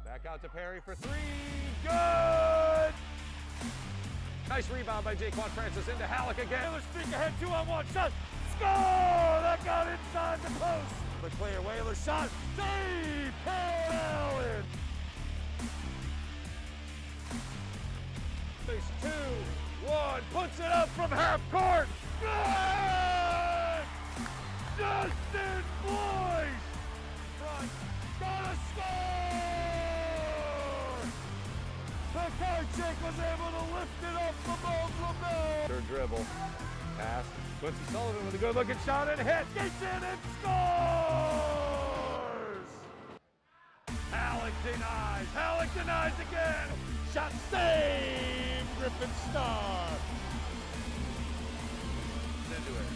Back out to Perry for 3. Good! Nice rebound by Jaquan Francis into Halleck again. Whalers streak ahead, 2-on-1 shot. Score! That got inside the post. The clear Whaler shot. Save! Cole Allen! Space 2-1. Puts it up from half court. Good! Justin Boyce! Front. Gonna score! The card check was able to lift it up the Mobley. Third dribble. Pass. Quincy Sullivan with a good looking shot and hits. Gets in and scores! Halleck denies. Halleck denies again. Shot saved. Griffin Starr. Into it.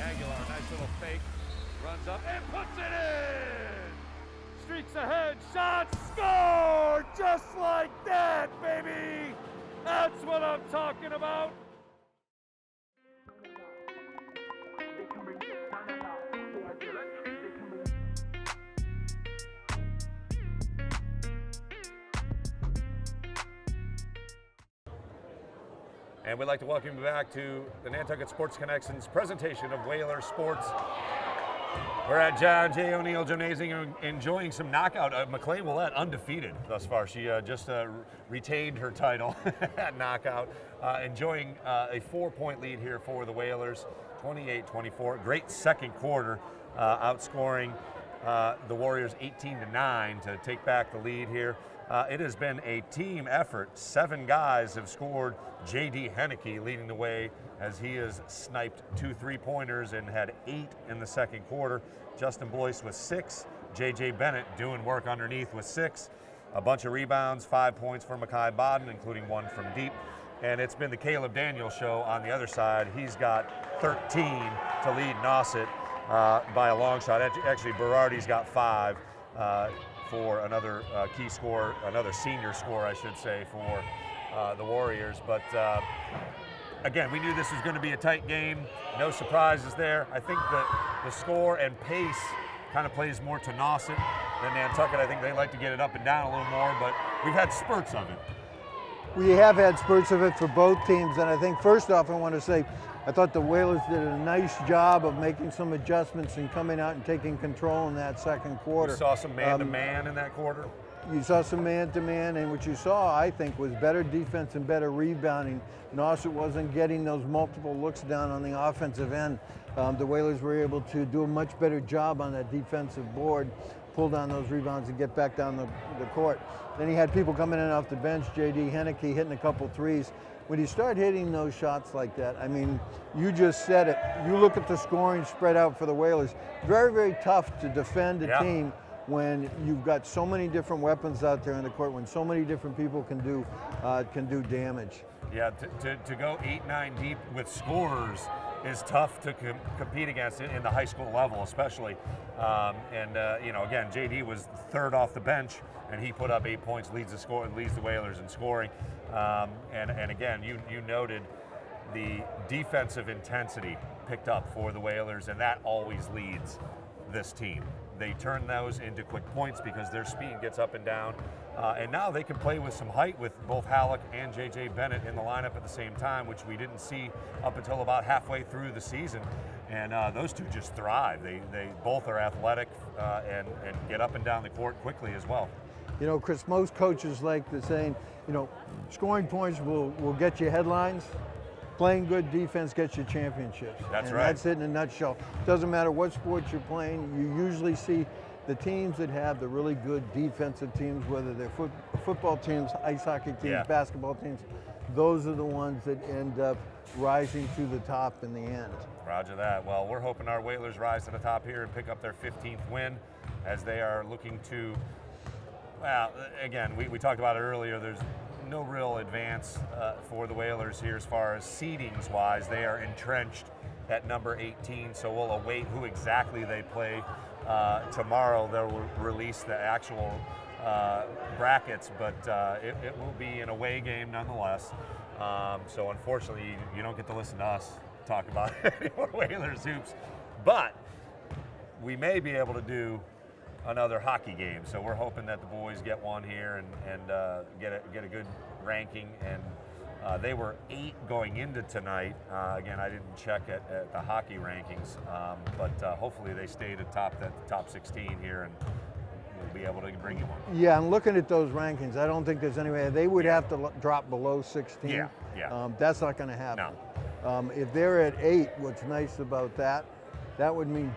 Aguilar, nice little fake. Runs up and puts it in. Streaks ahead, shot, score! Just like that, baby! That's what I'm talking about. And we'd like to welcome you back to the Nantucket Sports Connection's presentation of Whaler Sports. We're at John J. O'Neill Gymnasium enjoying some knockout. McLean Willette undefeated thus far. She just retained her title at knockout. Enjoying a 4-point lead here for the Whalers, 28-24. Great second quarter, outscoring the Warriors 18-9 to take back the lead here. It has been a team effort. 7 guys have scored. J.D. Henneke leading the way as he has sniped 2 3-pointers and had 8 in the second quarter. Justin Boyce with 6. J.J. Bennett doing work underneath with 6. A bunch of rebounds, 5 points for Mekhi Bodden, including 1 from deep. And it's been the Caleb Daniels show on the other side. He's got 13 to lead Nauset by a long shot. Actually, Berardi's got 5 for another key score, another senior score, I should say, for the Warriors. But again, we knew this was going to be a tight game. No surprises there. I think that the score and pace kind of plays more to Nauset than Nantucket. I think they like to get it up and down a little more, but we've had spurts of it. We have had spurts of it for both teams, and I think first off I want to say I thought the Whalers did a nice job of making some adjustments and coming out and taking control in that second quarter. You saw some man-to-man in that quarter? You saw some man-to-man, and what you saw, I think, was better defense and better rebounding. Nauset wasn't getting those multiple looks down on the offensive end. The Whalers were able to do a much better job on that defensive board, pull down those rebounds and get back down the court. Then he had people coming in off the bench, J.D. Henneke hitting a couple threes. When you start hitting those shots like that, I mean, you just said it. You look at the scoring spread out for the Whalers. Very, very tough to defend a team when you've got so many different weapons out there in the court, when so many different people can do damage. Yeah, to go 8-9 deep with scorers is tough to compete against in the high school level, especially. You know, again, JD was 3rd off the bench, and he put up 8 points, leads the Whalers in scoring. And again, you noted the defensive intensity picked up for the Whalers, and that always leads this team. They turn those into quick points because their speed gets up and down. And now they can play with some height with both Halleck and J.J. Bennett in the lineup at the same time, which we didn't see up until about halfway through the season. And those two just thrive. They both are athletic and get up and down the court quickly as well. You know, Chris, most coaches like the saying, you know, scoring points will get you headlines. Playing good defense gets you championships. That's right. That's it in a nutshell. Doesn't matter what sport you're playing, you usually see the teams that have the really good defensive teams, whether they're football teams, ice hockey teams, basketball teams, those are the ones that end up rising to the top in the end. Roger that. Well, we're hoping our Whalers rise to the top here and pick up their 15th win as they are looking to, well, again, we talked about it earlier, there's no real advance for the Whalers here as far as seedings-wise. They are entrenched at number 18, so we'll await who exactly they play. Tomorrow they'll release the actual brackets, but it will be an away game nonetheless. So unfortunately, you don't get to listen to us talk about any more Whalers hoops, but we may be able to do another hockey game. So we're hoping that the boys get one here and get a good ranking. And they were 8 going into tonight. Again, I didn't check at the hockey rankings, but hopefully they stayed atop that top 16 here, and we'll be able to bring you one. Yeah, I'm looking at those rankings. I don't think there's any way. They would have to drop below 16. Yeah. That's not going to happen. No. If they're at 8, what's nice about that would mean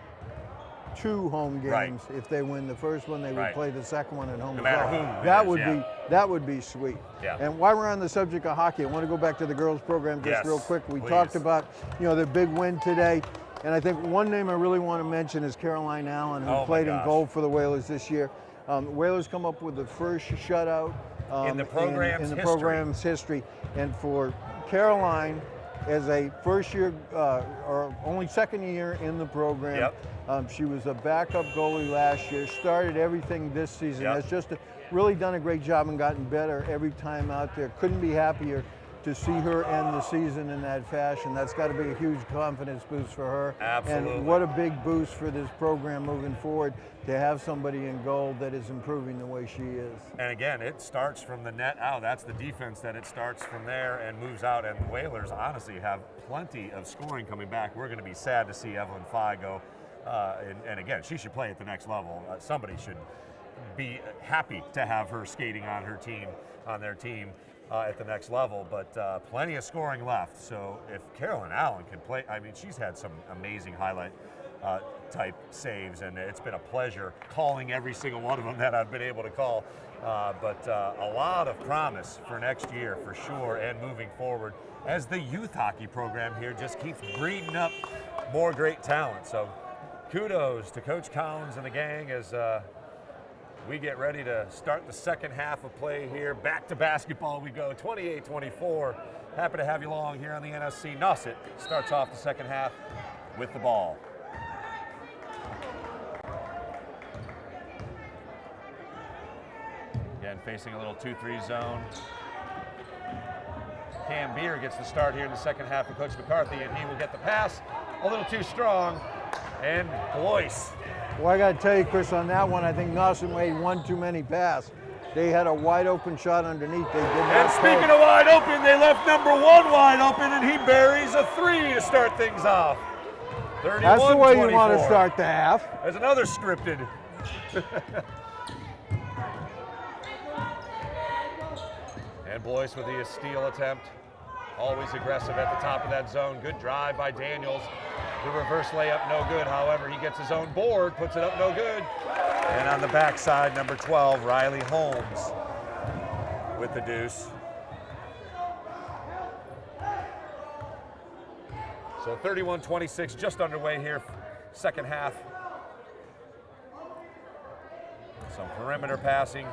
2 home games. If they win the first one, they would play the second one at home. No matter who. That would be sweet. Yeah. And while we're on the subject of hockey, I want to go back to the girls program just real quick. We talked about, you know, their big win today, and I think one name I really want to mention is Caroline Allen, who played in goal for the Whalers this year. Whalers come up with the first shutout in the program's history, and for Caroline, as a first-year or only second year in the program. She was a backup goalie last year, started everything this season. Has just really done a great job and gotten better every time out there. Couldn't be happier to see her end the season in that fashion. That's got to be a huge confidence boost for her. Absolutely. And what a big boost for this program moving forward to have somebody in goal that is improving the way she is. And again, it starts from the net out. That's the defense, that it starts from there and moves out. And the Whalers honestly have plenty of scoring coming back. We're going to be sad to see Evelyn Fye go. And again, she should play at the next level. Somebody should be happy to have her skating on their team. at the next level, but plenty of scoring left. So if Carolyn Allen can play, I mean, she's had some amazing highlight type saves, and it's been a pleasure calling every single one of them that I've been able to call. But a lot of promise for next year for sure, and moving forward as the youth hockey program here just keeps breeding up more great talent. So kudos to Coach Collins and the gang as we get ready to start the second half of play here. Back to basketball we go, 28-24. Happy to have you along here on the NSC. Nauset starts off the second half with the ball. Again, facing a little 2-3 zone. Cam Beer gets the start here in the second half of Coach McCarthy, and he will get the pass a little too strong. And Blois. Well, I got to tell you, Chris, on that one, I think Nauset made one too many pass. They had a wide open shot underneath. They did not. And speaking of wide open, they left number 1 wide open, and he buries a 3 to start things off. 31-24. That's the way you want to start the half. There's another scripted. And Blois with the steal attempt. Always aggressive at the top of that zone. Good drive by Daniels. The reverse layup, no good. However, he gets his own board, puts it up, no good. And on the backside, number 12, Riley Holmes with the deuce. So 31-26, just underway here, second half. Some perimeter passing.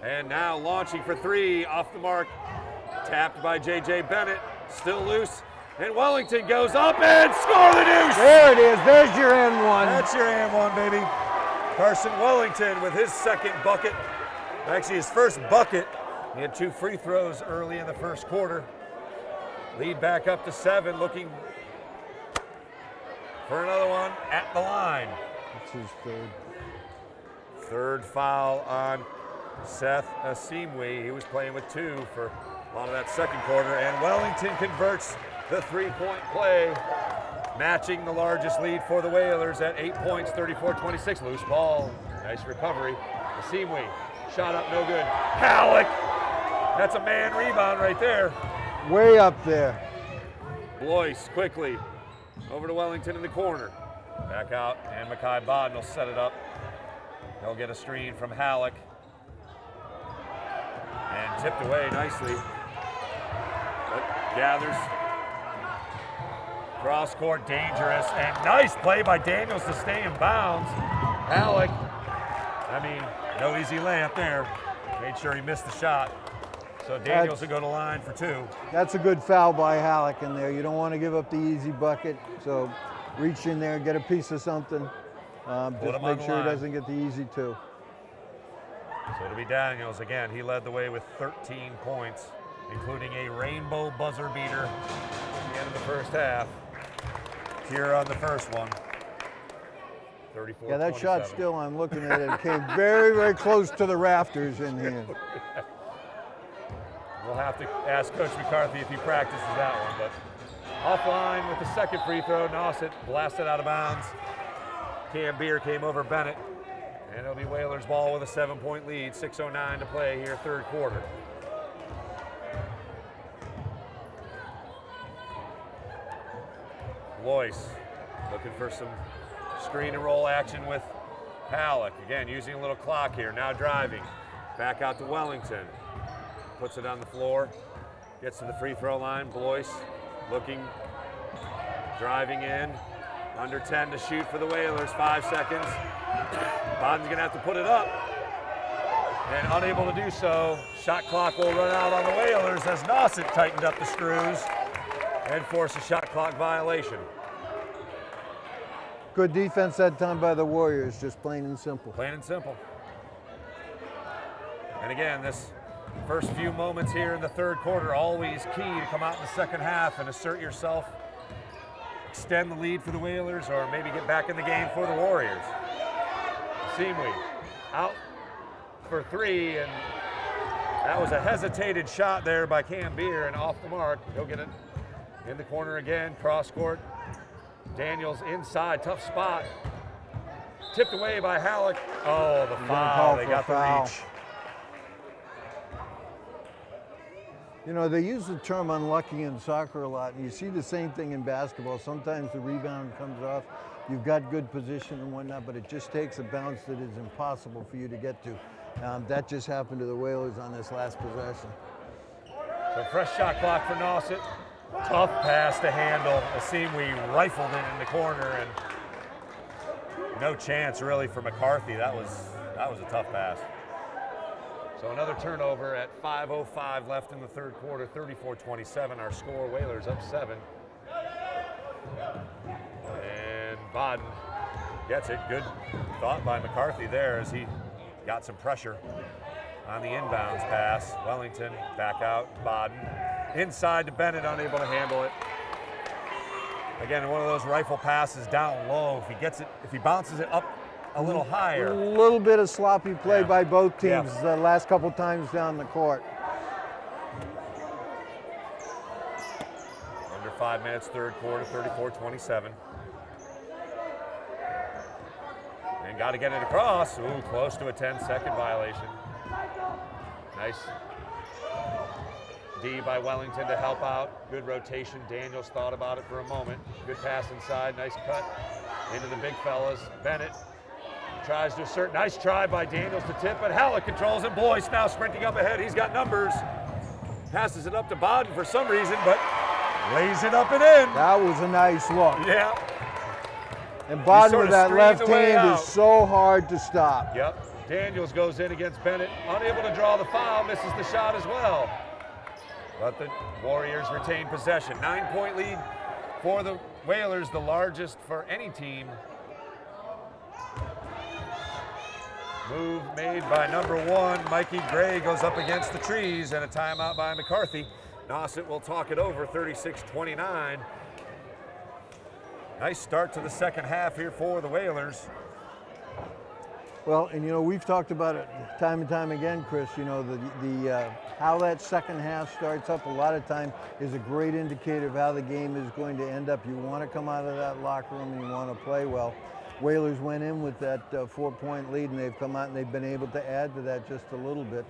And now launching for 3, off the mark. Tapped by J.J. Bennett, still loose. And Wellington goes up and score the deuce! There it is, there's your and one. That's your and one, baby. Carson Wellington with his second bucket. Actually, his first bucket. He had 2 free throws early in the first quarter. Lead back up to 7, looking for another one at the line. That's his third. Third foul on Seth Asimwe. He was playing with 2 for a lot of that second quarter, and Wellington converts the 3-point play, matching the largest lead for the Whalers at 8 points, 34-26. Loose ball, nice recovery. Asimwe, shot up, no good. Halleck, that's a man rebound right there. Way up there. Blois quickly over to Wellington in the corner. Back out, and Makai Bodden will set it up. He'll get a screen from Halleck. And tipped away nicely. But gathers. Cross court, dangerous, and nice play by Daniels to stay in bounds. Halleck, I mean, no easy layup there. Made sure he missed the shot. So Daniels will go to line for 2. That's a good foul by Halleck in there. You don't want to give up the easy bucket, so reach in there, get a piece of something. Just make sure he doesn't get the easy 2. So it'll be Daniels again. He led the way with 13 points, including a rainbow buzzer beater at the end of the first half. Here on the first one. 34-27. Yeah, that shot still, I'm looking at it, came very, very close to the rafters in here. We'll have to ask Coach McCarthy if he practices that one, but offline with the second free throw, Nauset blasted out of bounds. Cam Beer came over Bennett, and it'll be Whalers ball with a 7-point lead, 6:09 to play here, third quarter. Blois looking for some screen and roll action with Halleck. Again, using a little clock here, now driving. Back out to Wellington. Puts it on the floor, gets to the free throw line. Blois looking, driving in. Under 10 to shoot for the Whalers, 5 seconds. Bodden's gonna have to put it up. And unable to do so, shot clock will run out on the Whalers as Nauset tightened up the screws and forced a shot clock violation. Good defense that time by the Warriors, just plain and simple. Plain and simple. And again, this first few moments here in the third quarter, always key to come out in the second half and assert yourself, extend the lead for the Whalers, or maybe get back in the game for the Warriors. Asimwe out for 3, and that was a hesitated shot there by Cam Beer, and off the mark. He'll get it in the corner again, cross court. Daniels inside, tough spot. Tipped away by Halleck. Oh, the foul, they got the reach. You know, they use the term unlucky in soccer a lot, and you see the same thing in basketball. Sometimes the rebound comes off, you've got good position and whatnot, but it just takes a bounce that is impossible for you to get to. That just happened to the Whalers on this last possession. So fresh shot clock for Nauset. Tough pass to handle. We rifled it in the corner, and no chance really for McCarthy. That was a tough pass. So another turnover at 5:05 left in the third quarter, 34-27. Our score, Whalers up 7. And Baden gets it. Good thought by McCarthy there as he got some pressure on the inbounds pass. Wellington back out, Baden. Inside to Bennett, unable to handle it. Again, one of those rifle passes down low. If he gets it, if he bounces it up a little higher. A little bit of sloppy play by both teams the last couple times down the court. Under 5 minutes, third quarter, 34-27. And got to get it across. Ooh, close to a 10-second violation. Nice D by Wellington to help out. Good rotation. Daniels thought about it for a moment. Good pass inside. Nice cut into the big fellas. Bennett tries to assert. Nice try by Daniels to tip, but Halleck controls it. Boyce now sprinting up ahead. He's got numbers. Passes it up to Baden for some reason, but lays it up and in. That was a nice look. Yeah. And Baden with that left hand is so hard to stop. Yep. Daniels goes in against Bennett. Unable to draw the foul. Misses the shot as well. But the Warriors retain possession. 9-point lead for the Whalers, the largest for any team. Move made by number 1. Mikey Gray goes up against the trees, and a timeout by McCarthy. Nauset will talk it over, 36-29. Nice start to the second half here for the Whalers. Well, and you know, we've talked about it time and time again, Chris. You know, how that second half starts up a lot of time is a great indicator of how the game is going to end up. You want to come out of that locker room and you want to play well. Whalers went in with that 4-point lead, and they've come out and they've been able to add to that just a little bit.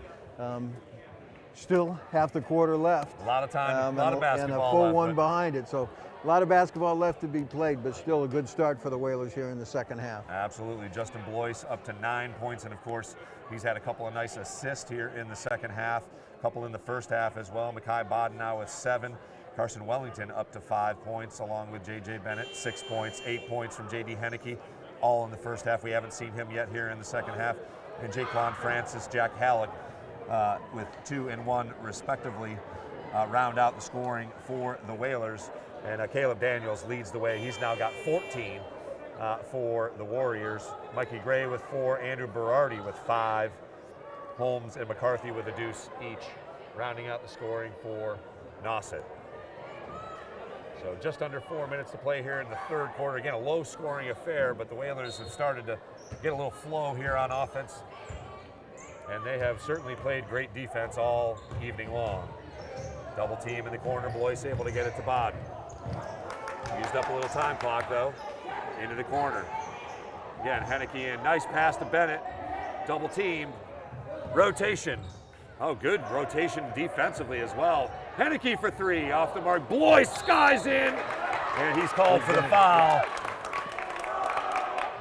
Still half the quarter left. A lot of time, a lot of basketball and a full left, one behind it. So a lot of basketball left to be played, but still a good start for the Whalers here in the second half. Absolutely. Justin Blois up to 9 points, and of course, he's had a couple of nice assists here in the second half, a couple in the first half as well. Mekhi Baden now with 7. Carson Wellington up to 5 points, along with J.J. Bennett, 6 points, 8 points from J.D. Henneke, all in the first half. We haven't seen him yet here in the second half. And Jaquan Francis, Jack Halleck with 2 and 1 respectively round out the scoring for the Whalers. And Caleb Daniels leads the way. He's now got 14 for the Warriors. Mikey Gray with 4, Andrew Berardi with 5, Holmes and McCarthy with a deuce each, rounding out the scoring for Nauset. So just under 4 minutes to play here in the third quarter. Again, a low-scoring affair, but the Whalers have started to get a little flow here on offense, and they have certainly played great defense all evening long. Double team in the corner. Blois able to get it to Baden. Used up a little time clock, though. Into the corner. Again, Henneke in. Nice pass to Bennett. Double team. Rotation. Oh, good rotation defensively as well. Henneke for 3, off the mark. Blois skies in, and he's called for the foul.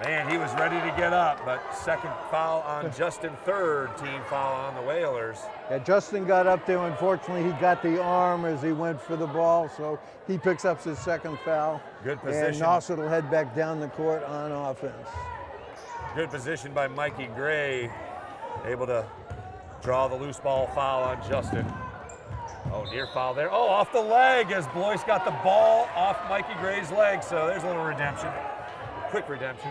Man, he was ready to get up, but second foul on Justin, third team foul on the Whalers. Yeah, Justin got up there. Unfortunately, he got the arm as he went for the ball, so he picks up his second foul. Good position. And Nauset will head back down the court on offense. Good position by Mikey Gray, able to draw the loose ball foul on Justin. Oh, near foul there. Oh, off the leg as Blois got the ball off Mikey Gray's leg, so there's a little redemption. Quick redemption.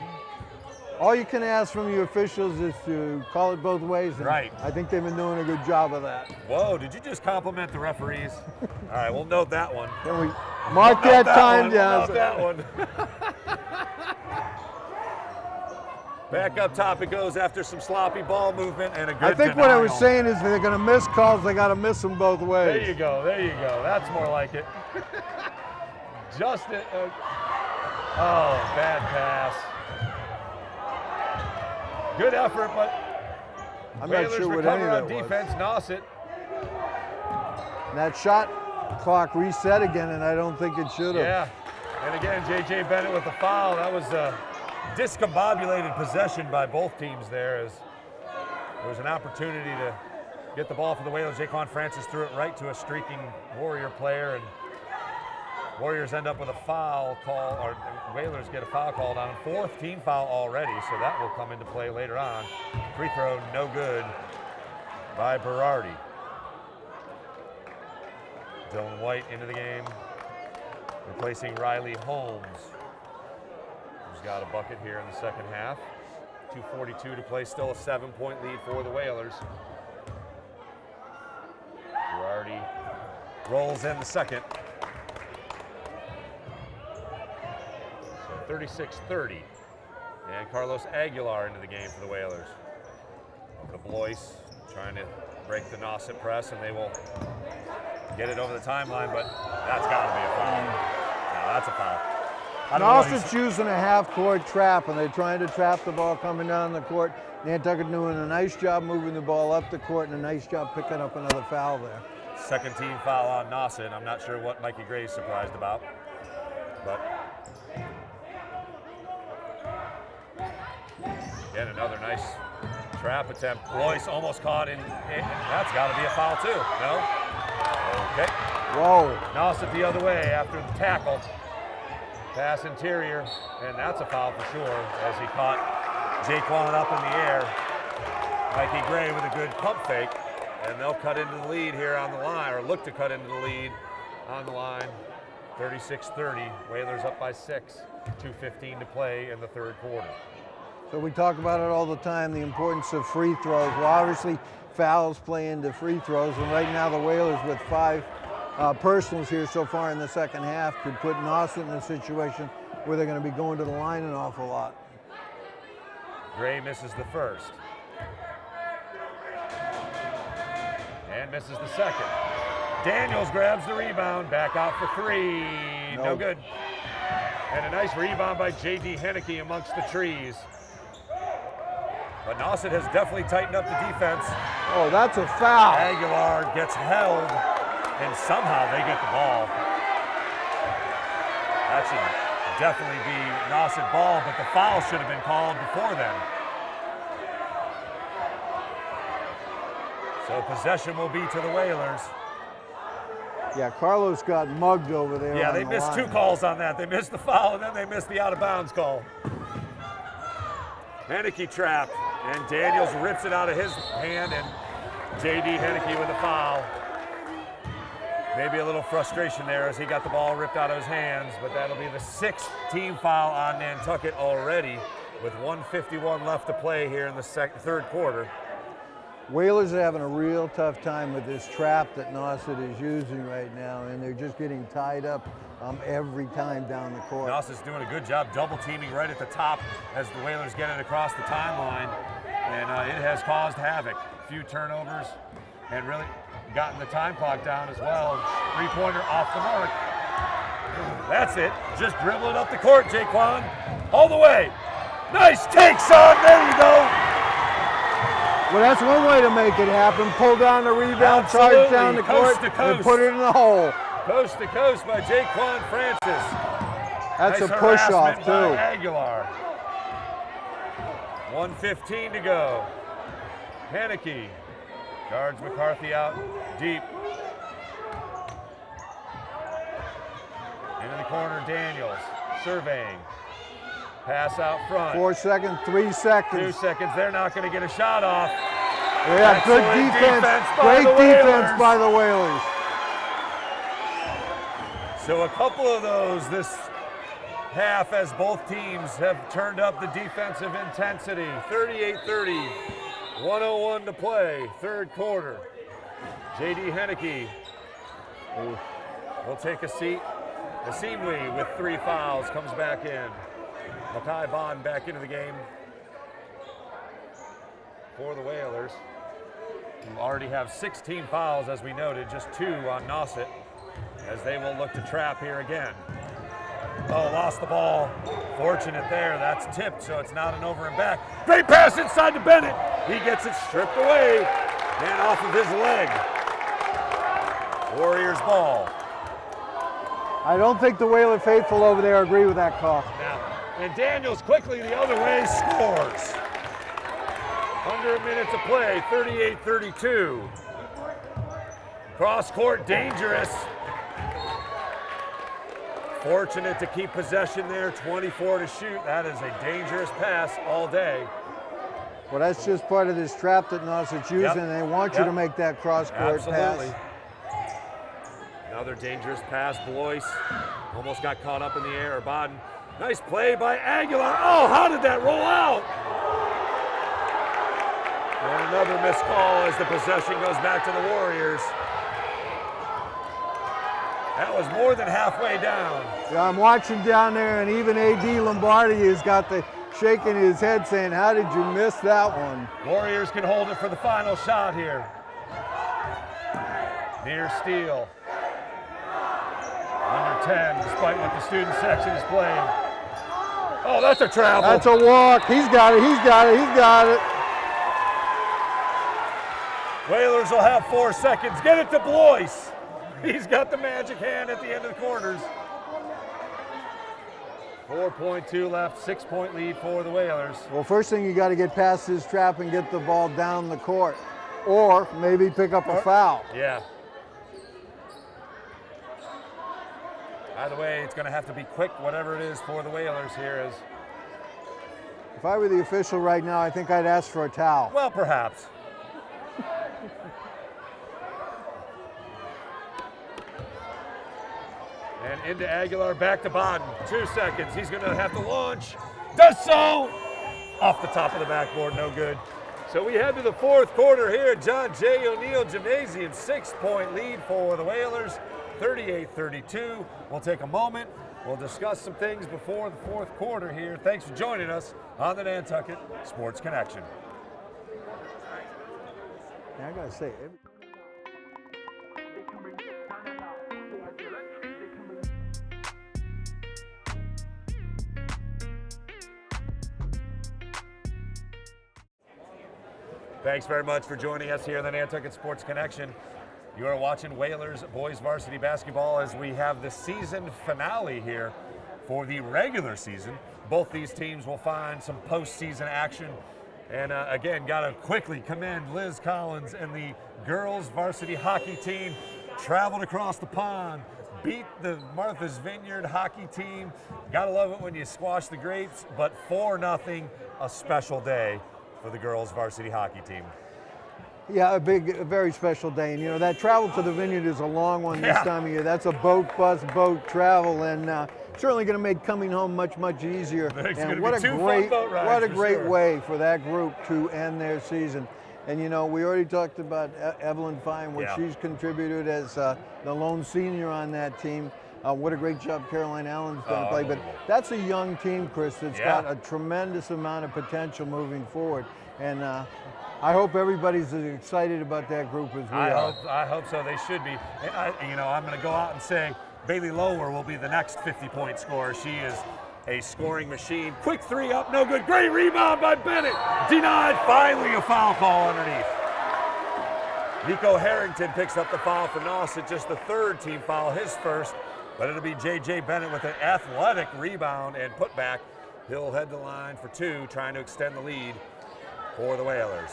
All you can ask from your officials is to call it both ways. And right. I think they've been doing a good job of that. Whoa, did you just compliment the referees? All right, we'll note that one. Can we mark that time down? We'll note that one. Back up top it goes after some sloppy ball movement and a good I think denial. what I was saying is they're going to miss calls. They got to miss them both ways. There you go. There you go. That's more like it. Justin. Oh, bad pass. Good effort, but I'm Whalers not sure what recover any on of that defense. Nauset And that shot clock reset again, and I don't think it should have. Yeah, and again, J.J. Bennett with the foul. That was a discombobulated possession by both teams there, as there was an opportunity to get the ball for the Whalers. Jaquan Francis threw it right to a streaking Warrior player, and Warriors end up with a foul call, or Whalers get a foul called on them. 4th team foul already, so that will come into play later on. Free throw, no good by Berardi. Dylan White into the game, replacing Riley Holmes, who's got a bucket here in the second half. 2:42 to play, still a 7-point lead for the Whalers. Berardi rolls in the second. So 36-30. And Carlos Aguilar into the game for the Whalers. The Blois trying to break the Nauset press, and they will get it over the timeline, but that's got to be a foul. No, that's a foul. Nauset's using a half-court trap, and they're trying to trap the ball coming down the court. Nantucket doing a nice job moving the ball up the court and a nice job picking up another foul there. 2nd team foul on Nauset. I'm not sure what Mikey Gray's surprised about, but again, another nice trap attempt. Blois almost caught in. That's got to be a foul too, no? Okay. Whoa. Nauset the other way after the tackle. Pass interior, and that's a foul for sure, as he caught Jaquan up in the air. Mikey Gray with a good pump fake, and they'll cut into the lead here on the line, or look to cut into the lead on the line. 36-30, Whalers up by 6, 2:15 to play in the 3rd quarter. So we talk about it all the time, the importance of free throws. Well, obviously, fouls play into free throws, and right now the Whalers with 5 personals here so far in the second half could put Nauset in a situation where they're going to be going to the line an awful lot. Gray misses the first. And misses the second. Daniels grabs the rebound, back out for 3, no good. And a nice rebound by J.D. Henneke amongst the trees. But Nauset has definitely tightened up the defense. Oh, that's a foul. Aguilar gets held, and somehow they get the ball. That should definitely be Nauset ball, but the foul should have been called before then. So possession will be to the Whalers. Yeah, Carlos got mugged over there. Yeah, on they the missed line. 2 calls on that. They missed the foul, and then they missed the out-of-bounds call. Henneke trap, and Daniels rips it out of his hand, and J.D. Henneke with a foul. Maybe a little frustration there as he got the ball ripped out of his hands, but that'll be the 6th team foul on Nantucket already, with 1:51 left to play here in the 3rd quarter. Whalers are having a real tough time with this trap that Nauset is using right now, and they're just getting tied up every time down the court. Nauset's doing a good job double teaming right at the top as the Whalers get it across the timeline, and it has caused havoc. A few turnovers and really gotten the time clock down as well. 3-pointer off the mark. That's it. Just dribble it up the court, Jaquan. All the way. Nice take, son. There you go. Well, that's one way to make it happen. Pull down the rebound, charge down the court, and put it in the hole. Coast to coast by Jaquan Francis. That's nice a push-off, too. By Aguilar. 1:15 to go. Henneke guards McCarthy out deep. Into the corner, Daniels surveying. Pass out front. 4 seconds, 3 seconds. 2 seconds. They're not going to get a shot off. Yeah, good defense. Great defense by the Whalers. So a couple of those this half as both teams have turned up the defensive intensity. 38-30, 1:01 to play, 3rd quarter. J.D. Henneke will take a seat. Asimwe with 3 fouls comes back in. Makai Bond back into the game for the Whalers, who already have 16 fouls, as we noted, just 2 on Nauset, as they will look to trap here again. Oh, lost the ball. Fortunate there. That's tipped, so it's not an over and back. Great pass inside to Bennett. He gets it stripped away and off of his leg. Warriors ball. I don't think the Whaler faithful over there agree with that call. Now, and Daniels quickly the other way scores. Under a minute to play, 38-32. Cross court, dangerous. Fortunate to keep possession there, 24 to shoot. That is a dangerous pass all day. Well, that's just part of this trap that Nauset's using, and they want you to make that cross-court pass. Another dangerous pass, Blois almost got caught up in the air, or Bodden. Nice play by Aguilar. Oh, how did that roll out? And another missed call as the possession goes back to the Warriors. That was more than halfway down. Yeah, I'm watching down there, and even A.D. Lombardi has got the shaking his head saying, how did you miss that one? Warriors can hold it for the final shot here. Near steal. Under 10, despite what the student section is playing. Oh, that's a travel. That's a walk. He's got it, he's got it, he's got it. Whalers will have 4 seconds. Get it to Blois. He's got the magic hand at the end of the quarters. 4.2 left, 6-point lead for the Whalers. Well, first thing you got to get past this trap and get the ball down the court, or maybe pick up a foul. Yeah. Either way, it's going to have to be quick, whatever it is for the Whalers here. If I were the official right now, I think I'd ask for a towel. Well, perhaps. And into Aguilar, back to Bodden. 2 seconds. He's going to have to launch. Does so! Off the top of the backboard, no good. So we head to the fourth quarter here at John J. O'Neill Gymnasium. 6-point lead for the Whalers, 38-32. We'll take a moment. We'll discuss some things before the fourth quarter here. Thanks for joining us on the Nantucket Sports Connection. Yeah, I got to say, Thanks very much for joining us here on the Nantucket Sports Connection. You are watching Whalers boys varsity basketball as we have the season finale here for the regular season. Both these teams will find some postseason action. And again, got to quickly commend Liz Collins and the girls varsity hockey team. Traveled across the pond, beat the Martha's Vineyard hockey team. Got to love it when you squash the Grapes, but 4-0, a special day for the girls varsity hockey team. yeah, a very special day. And you know, that travel to the Vineyard is a long one this time of year. That's a boat travel, and certainly going to make coming home much easier. And what a great way for that group to end their season. And you know, we already talked about Evelyn Fine, what she's contributed as the lone senior on that team. What a great job Caroline Allen's going to play. But that's a young team, Chris, that's got a tremendous amount of potential moving forward. And I hope everybody's as excited about that group as we are. I hope so. They should be. I'm going to go out and say Bailey Lower will be the next 50-point scorer. She is a scoring machine. Quick three up, no good. Great rebound by Bennett. Denied. Finally a foul call underneath. Nico Harrington picks up the foul for Nauset, just the third team foul, his first. But it'll be J.J. Bennett with an athletic rebound and putback. He'll head the line for 2, trying to extend the lead for the Whalers.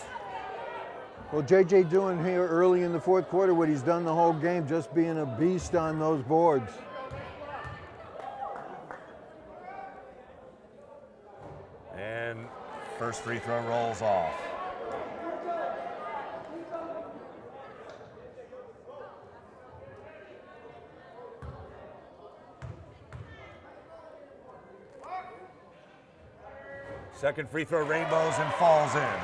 Well, J.J. doing here early in the fourth quarter what he's done the whole game, just being a beast on those boards. And first free throw rolls off. Second free throw rainbows and falls in.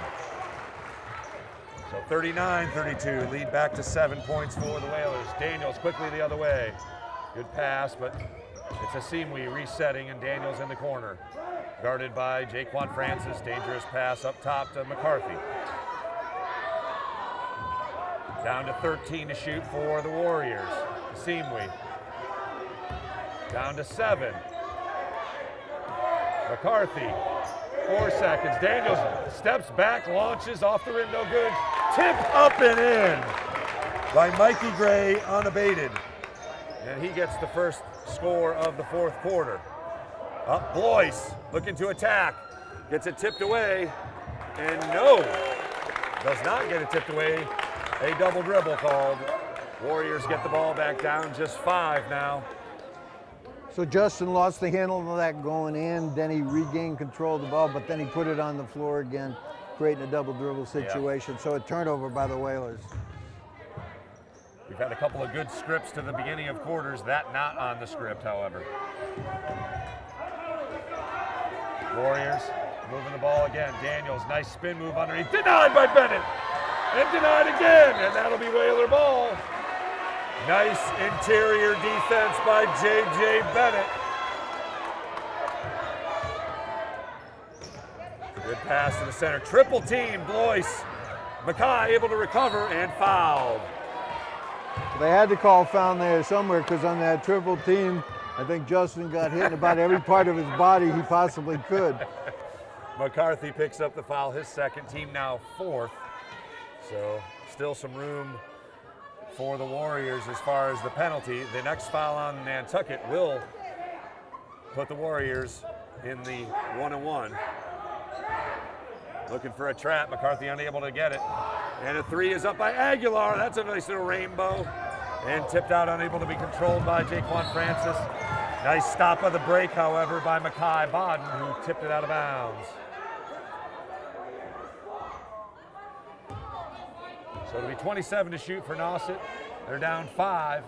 So 39-32, lead back to 7 points for the Whalers. Daniels quickly the other way. Good pass, but it's a Seamwe resetting, and Daniels in the corner. Guarded by Jaquan Francis, dangerous pass up top to McCarthy. Down to 13 to shoot for the Warriors. Seamwe. Down to 7. McCarthy. 4 seconds. Daniels steps back, launches off the rim, no good. Tip up and in. by Mikey Gray unabated. And he gets the first score of the fourth quarter. Up Blois, looking to attack. Gets it tipped away, and no, does not get it tipped away. A double dribble called. Warriors get the ball back down, just 5 now. So Justin lost the handle of that going in, then he regained control of the ball, but then he put it on the floor again, creating a double dribble situation. Yeah. So a turnover by the Whalers. We've had a couple of good scripts to the beginning of quarters, that not on the script, however. Warriors moving the ball again. Daniels, nice spin move underneath, denied by Bennett, and denied again, and that'll be Whaler ball. Nice interior defense by J.J. Bennett. Good pass to the center. Triple team, Blois. Mackay able to recover and fouled. They had to call foul there somewhere because on that triple team, I think Justin got hit in about every part of his body he possibly could. McCarthy picks up the foul, his second, team now 4th. So still some room for the Warriors as far as the penalty. The next foul on Nantucket will put the Warriors in the 1-1. Looking for a trap, McCarthy unable to get it. And a 3 is up by Aguilar. That's a nice little rainbow. And tipped out, unable to be controlled by Jaquan Francis. Nice stop of the break, however, by Mackay Bodden, who tipped it out of bounds. So it'll be 27 to shoot for Nauset. They're down 5.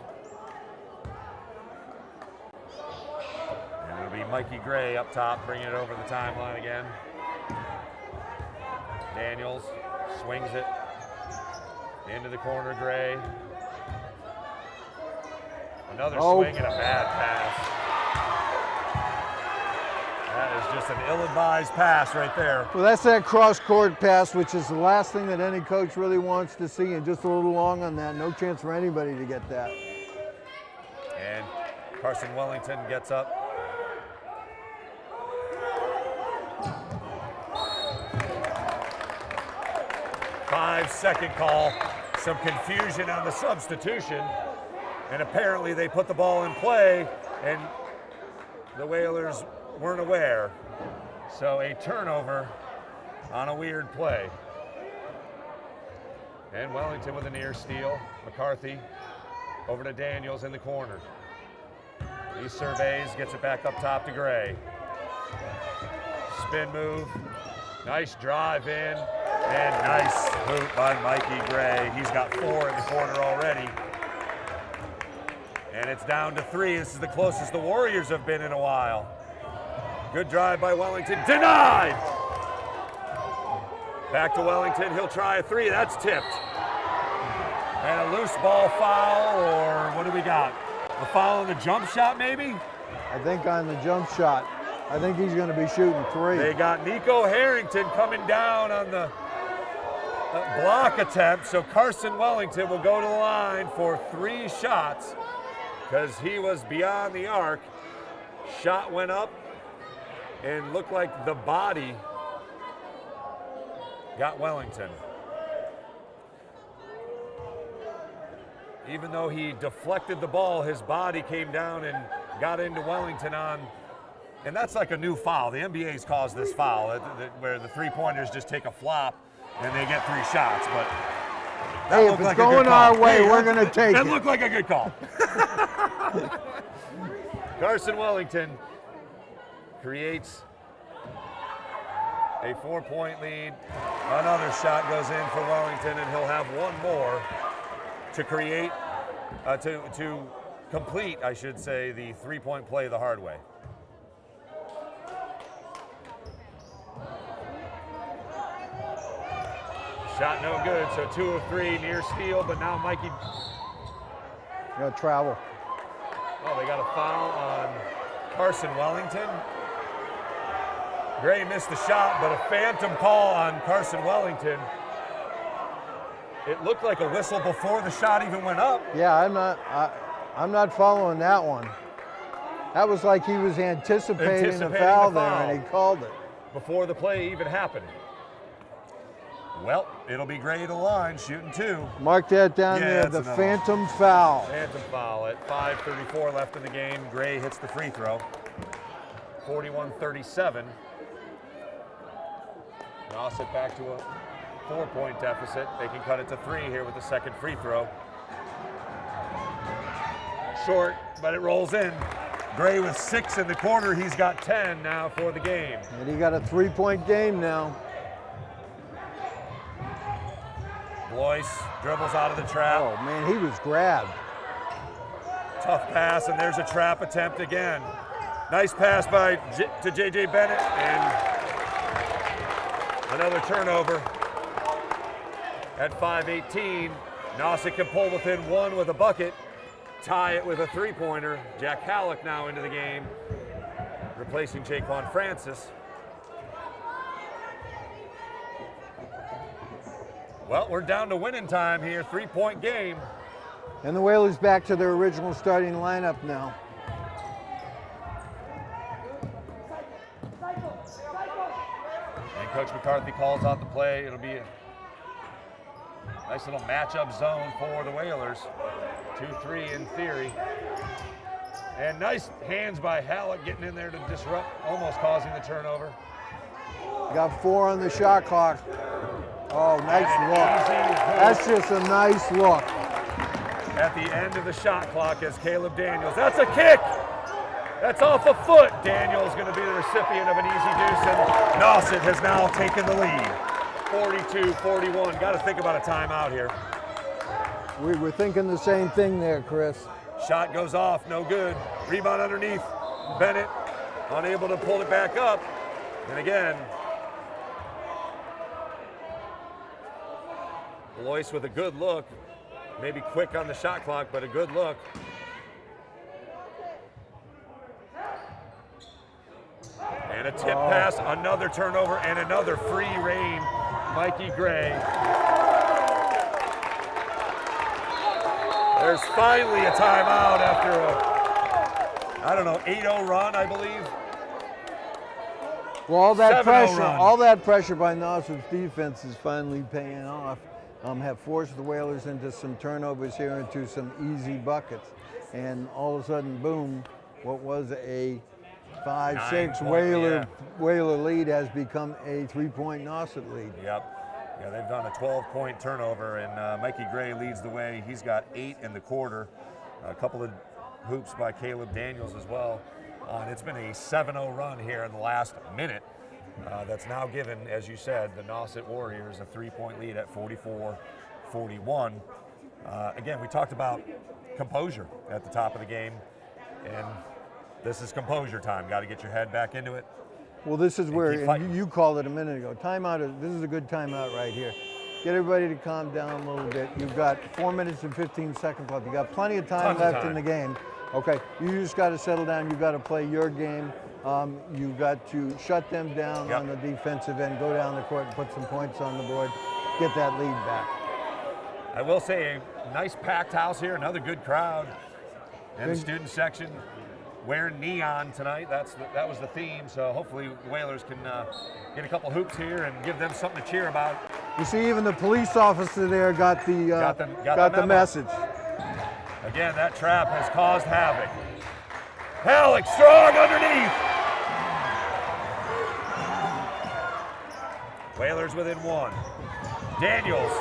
And it'll be Mikey Gray up top, bringing it over the timeline again. Daniels swings it into the corner, Gray. Another swing and a bad pass. That is just an ill-advised pass right there. Well, that's that cross-court pass, which is the last thing that any coach really wants to see, and just a little long on that. No chance for anybody to get that. And Carson Wellington gets up. Five-second call. Some confusion on the substitution. And apparently they put the ball in play, and the Whalers weren't aware. So a turnover on a weird play. And Wellington with a near steal. McCarthy over to Daniels in the corner. He surveys, gets it back up top to Gray. Spin move, nice drive in, and nice boot by Mikey Gray. He's got 4 in the corner already. And it's down to 3. This is the closest the Warriors have been in a while. Good drive by Wellington, denied! Back to Wellington, he'll try a 3, that's tipped. And a loose ball foul, or what do we got? A foul on the jump shot, maybe? I think on the jump shot. I think he's going to be shooting 3. They got Nico Harrington coming down on the block attempt, so Carson Wellington will go to the line for 3 shots because he was beyond the arc. Shot went up and looked like the body got Wellington. Even though he deflected the ball, his body came down and got into Wellington on, and that's like a new foul. The NBA's caused this foul where the 3-pointers just take a flop and they get 3 shots, but that hey, if it's going our way, we're going to take it. That looked like a good call. Carson Wellington creates a 4-point lead. Another shot goes in for Wellington, and he'll have one more to create, to complete, I should say, the 3-point play the hard way. Shot no good, so 2 of 3 near steal, but now Mikey. Got travel. Oh, they got a foul on Carson Wellington. Gray missed the shot, but a phantom call on Carson Wellington. It looked like a whistle before the shot even went up. Yeah, I'm not following that one. That was like he was anticipating a foul there, and he called it. Before the play even happened. Well, it'll be Gray to the line, shooting 2. Mark that down there, the phantom foul. Phantom foul at 5:34 left in the game. Gray hits the free throw. 41-37. Nauset back to a 4-point deficit. They can cut it to 3 here with the second free throw. Short, but it rolls in. Gray with 6 in the quarter. He's got 10 now for the game. And he got a 3-point game now. Blois dribbles out of the trap. Oh man, he was grabbed. Tough pass, and there's a trap attempt again. Nice pass to J.J. Bennett, and another turnover. At 5:18, Nauset can pull within 1 with a bucket, tie it with a 3-pointer. Jack Halleck now into the game, replacing Jaquan Francis. Well, we're down to winning time here, 3-point game. And the Whalers back to their original starting lineup now. And Coach McCarthy calls out the play. It'll be a nice little matchup zone for the Whalers. 2-3 in theory. And nice hands by Halleck getting in there to disrupt, almost causing the turnover. Got 4 on the shot clock. Oh, nice look. That's just a nice look. At the end of the shot clock as Caleb Daniels. That's a kick. That's off a foot. Daniels going to be the recipient of an easy deuce, and Nauset has now taken the lead. 42-41. Got to think about a timeout here. We were thinking the same thing there, Chris. Shot goes off, no good. Rebound underneath. Bennett unable to pull it back up. And again, Blois with a good look. Maybe quick on the shot clock, but a good look. And a tip pass, another turnover, and another free rein. Mikey Gray. There's finally a timeout after a, 8-0 run, I believe. Well, all that pressure by Nauset's defense is finally paying off. Have forced the Whalers into some turnovers here, into some easy buckets. And all of a sudden, boom, what was a 5-6 Whaler lead has become a 3-point Nauset lead. Yep. Yeah, they've done a 12-point turnover, and Mikey Gray leads the way. He's got 8 in the quarter. A couple of hoops by Caleb Daniels as well. And it's been a 7-0 run here in the last minute. That's now given, as you said, the Nauset Warriors a 3-point lead at 44-41. Again, we talked about composure at the top of the game, and this is composure time. Got to get your head back into it. Well, this is where, and you called it a minute ago, timeout. This is a good timeout right here. Get everybody to calm down a little bit. You've got 4 minutes and 15 seconds left. You've got plenty of time left in the game. Okay, you just got to settle down. You've got to play your game. You've got to shut them down on the defensive end, go down the court and put some points on the board, get that lead back. I will say, a nice packed house here, another good crowd. And the student section wearing neon tonight. That was the theme, so hopefully the Whalers can get a couple hoops here and give them something to cheer about. You see, even the police officer there got the message. Again, that trap has caused havoc. Halleck strong underneath. Whalers within 1. Daniels,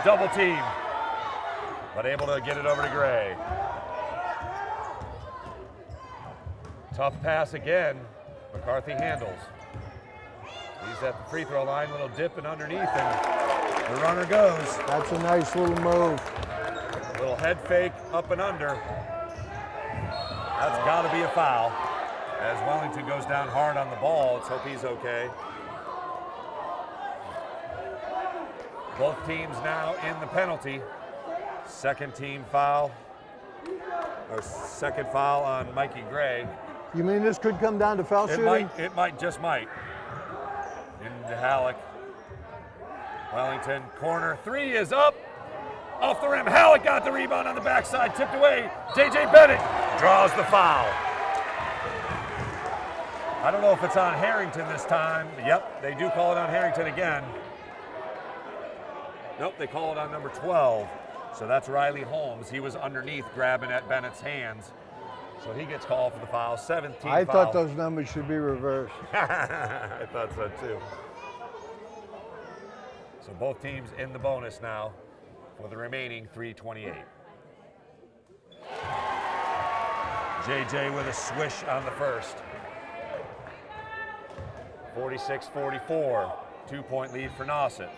double team, but able to get it over to Gray. Tough pass again. McCarthy handles. He's at the free throw line, little dipping underneath, and the runner goes. That's a nice little move. Little head fake up and under. That's got to be a foul. As Wellington goes down hard on the ball, let's hope he's okay. Both teams now in the penalty. Second foul on Mikey Gray. You mean this could come down to foul shooting? It might. Into Halleck. Wellington, corner, 3 is up. Off the rim, Halleck got the rebound on the backside, tipped away. J.J. Bennett draws the foul. I don't know if it's on Harrington this time. Yep, they do call it on Harrington again. Nope, they call it on number 12. So that's Riley Holmes. He was underneath grabbing at Bennett's hands. So he gets called for the foul. 17th foul. I thought those numbers should be reversed. I thought so too. So both teams in the bonus now for the remaining 3:28. JJ with a swish on the first. 46-44, 2-point lead for Nauset.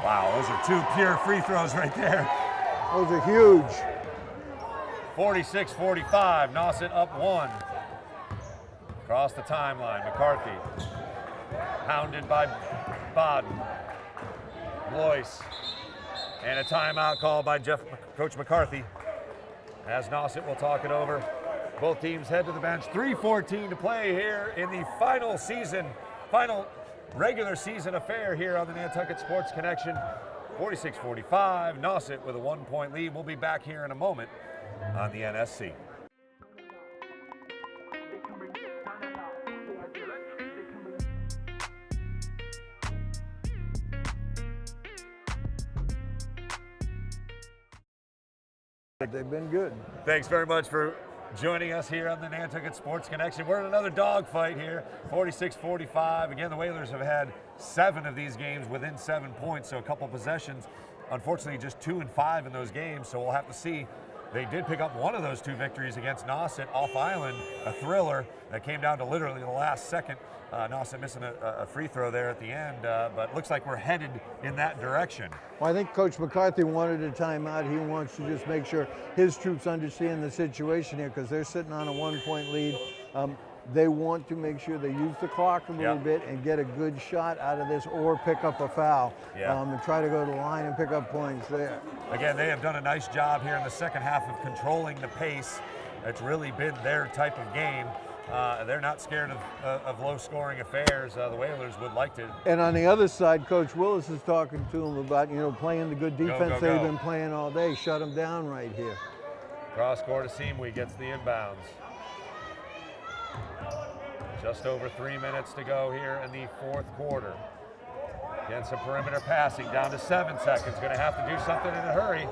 Wow, those are two pure free throws right there. Those are huge. 46-45, Nauset up 1. Across the timeline, McCarthy pounded by Bodden. Blois, and a timeout called by Coach McCarthy. As Nauset will talk it over. Both teams head to the bench. 3:14 to play here in the final regular season affair here on the Nantucket Sports Connection. 46-45, Nauset with a 1-point lead. We'll be back here in a moment on the NSC. They've been good. Thanks very much for joining us here on the Nantucket Sports Connection. We're in another dogfight here, 46-45. Again, the Whalers have had 7 of these games within 7 points, so a couple possessions. Unfortunately, just 2 and 5 in those games, so we'll have to see. They did pick up one of those 2 victories against Nauset off island, a thriller that came down to literally the last second. Nauset missing a free throw there at the end, but looks like we're headed in that direction. Well, I think Coach McCarthy wanted a timeout. He wants to just make sure his troops understand the situation here because they're sitting on a 1-point lead. They want to make sure they use the clock a little bit and get a good shot out of this or pick up a foul and try to go to the line and pick up points there. Again, they have done a nice job here in the second half of controlling the pace. It's really been their type of game. They're not scared of low-scoring affairs. The Whalers would like to. And on the other side, Coach Willis is talking to them about, playing the good defense they've been playing all day. Shut them down right here. Cross court to Seamwe gets the inbounds. Just over 3 minutes to go here in the 4th quarter. Again, some perimeter passing down to 7 seconds. Going to have to do something in a hurry.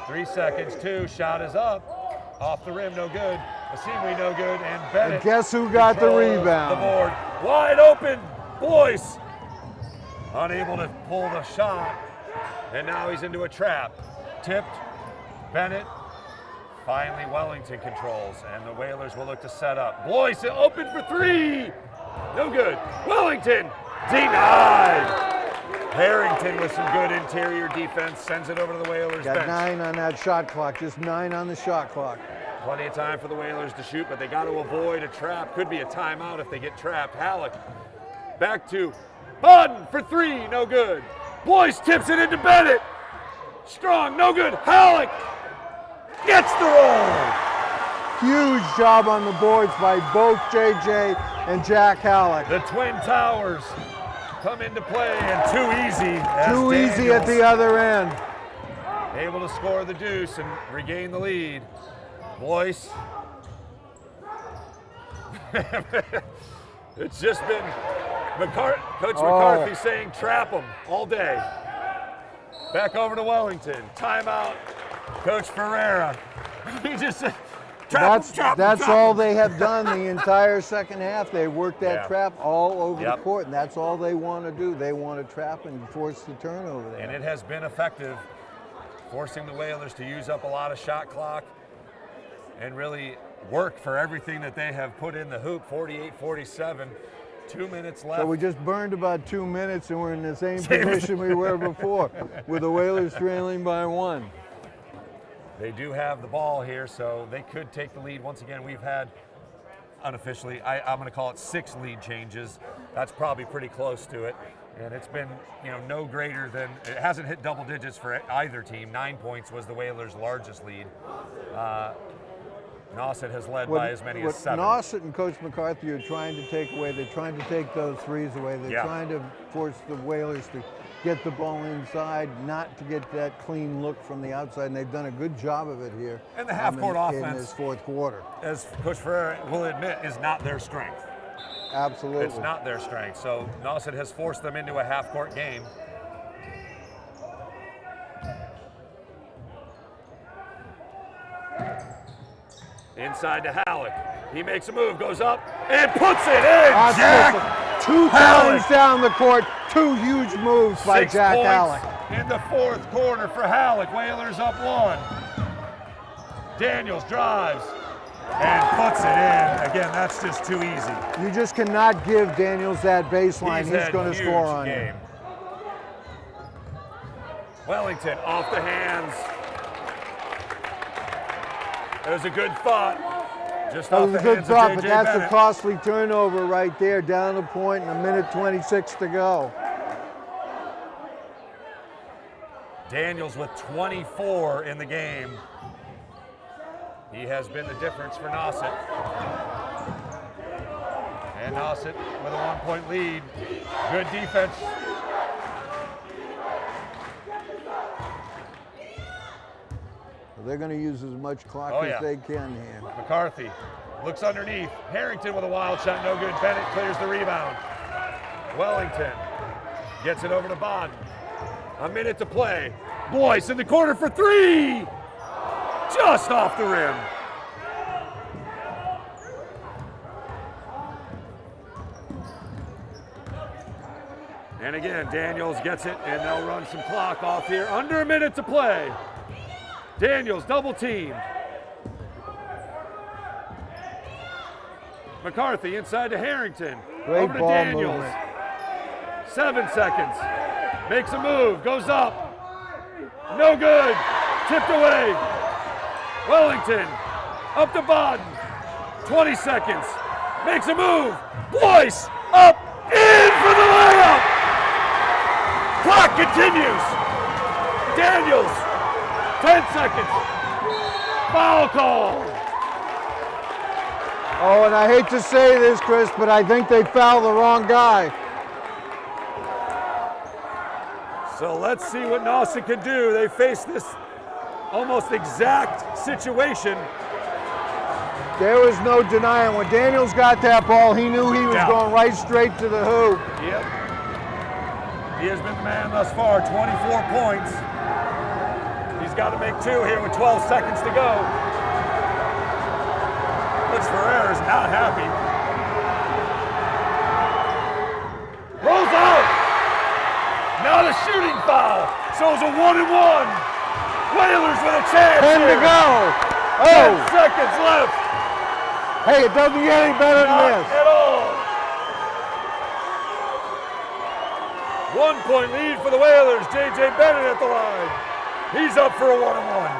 3 seconds, 2, shot is up. Off the rim, no good. Seamwe, no good, and Bennett. And guess who got the rebound? The board. Wide open, Blois. Unable to pull the shot, and now he's into a trap. Tipped, Bennett. Finally, Wellington controls, and the Whalers will look to set up. Blois open for 3. No good. Wellington denied. Harrington with some good interior defense sends it over to the Whalers Got bench. 9 on that shot clock, just 9 on the shot clock. Plenty of time for the Whalers to shoot, but they got to avoid a trap. Could be a timeout if they get trapped. Halleck back to Bodden for 3, no good. Blois tips it into Bennett. Strong, no good. Halleck gets the roll. Huge job on the boards by both JJ and Jack Halleck. The Twin Towers come into play, and too easy. Too easy at the other end. Able to score the deuce and regain the lead. Blois. It's just been Coach McCarthy saying trap them all day. Back over to Wellington. Timeout. Coach Ferreira. He just said, That's all they have done the entire second half. They worked that trap all over the court, and that's all they want to do. They want to trap and force the turnover there. And it has been effective, forcing the Whalers to use up a lot of shot clock and really work for everything that they have put in the hoop. 48-47, 2 minutes left. So we just burned about 2 minutes, and we're in the same position we were before, with the Whalers trailing by 1. They do have the ball here, so they could take the lead. Once again, we've had, unofficially, I'm going to call it 6 lead changes. That's probably pretty close to it. And it's been, no greater than, it hasn't hit double digits for either team. 9 points was the Whalers' largest lead. Nauset has led by as many as 7. Nauset and Coach McCarthy are trying to take away, they're trying to take those threes away. They're trying to force the Whalers to get the ball inside, not to get that clean look from the outside, and they've done a good job of it here. And the half-court offense in this 4th quarter, as Coach Ferreira will admit, is not their strength. Absolutely. It's not their strength. So Nauset has forced them into a half-court game. Inside to Halleck. He makes a move, goes up, and puts it in. Jack Two Halleck. times down the court, two huge moves by 6 Jack points Halleck. in the fourth quarter for Halleck. Whalers up 1. Daniels drives and puts it in. Again, that's just too easy. You just cannot give Daniels that baseline. He's had going to huge score on you. game. Wellington off the hands. There's a good thought. Just That off was the a good hands thought, of but J.J. that's Bennett. a costly turnover right there, down the point, and 1:26 to go. Daniels with 24 in the game. He has been the difference for Nauset. And Nauset with a 1-point lead. Good defense. They're going to use as much clock Oh, as yeah. they can here. McCarthy looks underneath. Harrington with a wild shot, no good. Bennett clears the rebound. Wellington gets it over to Bodden. A minute to play. Boyce in the corner for 3. Just off the rim. And again, Daniels gets it, and they'll run some clock off here. Under a minute to play. Daniels double teamed. McCarthy inside to Harrington. Great over to ball Daniels. movement. 7 seconds. Makes a move, goes up. No good. Tipped away. Wellington up to Bodden. 20 seconds. Makes a move. Boyce up, in for the layup. Clock continues. Daniels. 10 seconds. Foul call. Oh, and I hate to say this, Chris, but I think they fouled the wrong guy. So let's see what Nauset can do. They face this almost exact situation. There was no denying. When Daniels got that ball, he knew he was Yeah. going right straight to the hoop. Yep. He has been the man thus far, 24 points. He's got to make 2 here with 12 seconds to go. Coach Ferrer is not happy. Rolls out. Not a shooting foul. So it's a 1-and-1. Whalers with a chance 10 to here. go. 10 Oh, seconds left. hey, it doesn't get any better than Not this. at all. 1-point lead for the Whalers. J.J. Bennett at the line. He's up for a 1-and-1.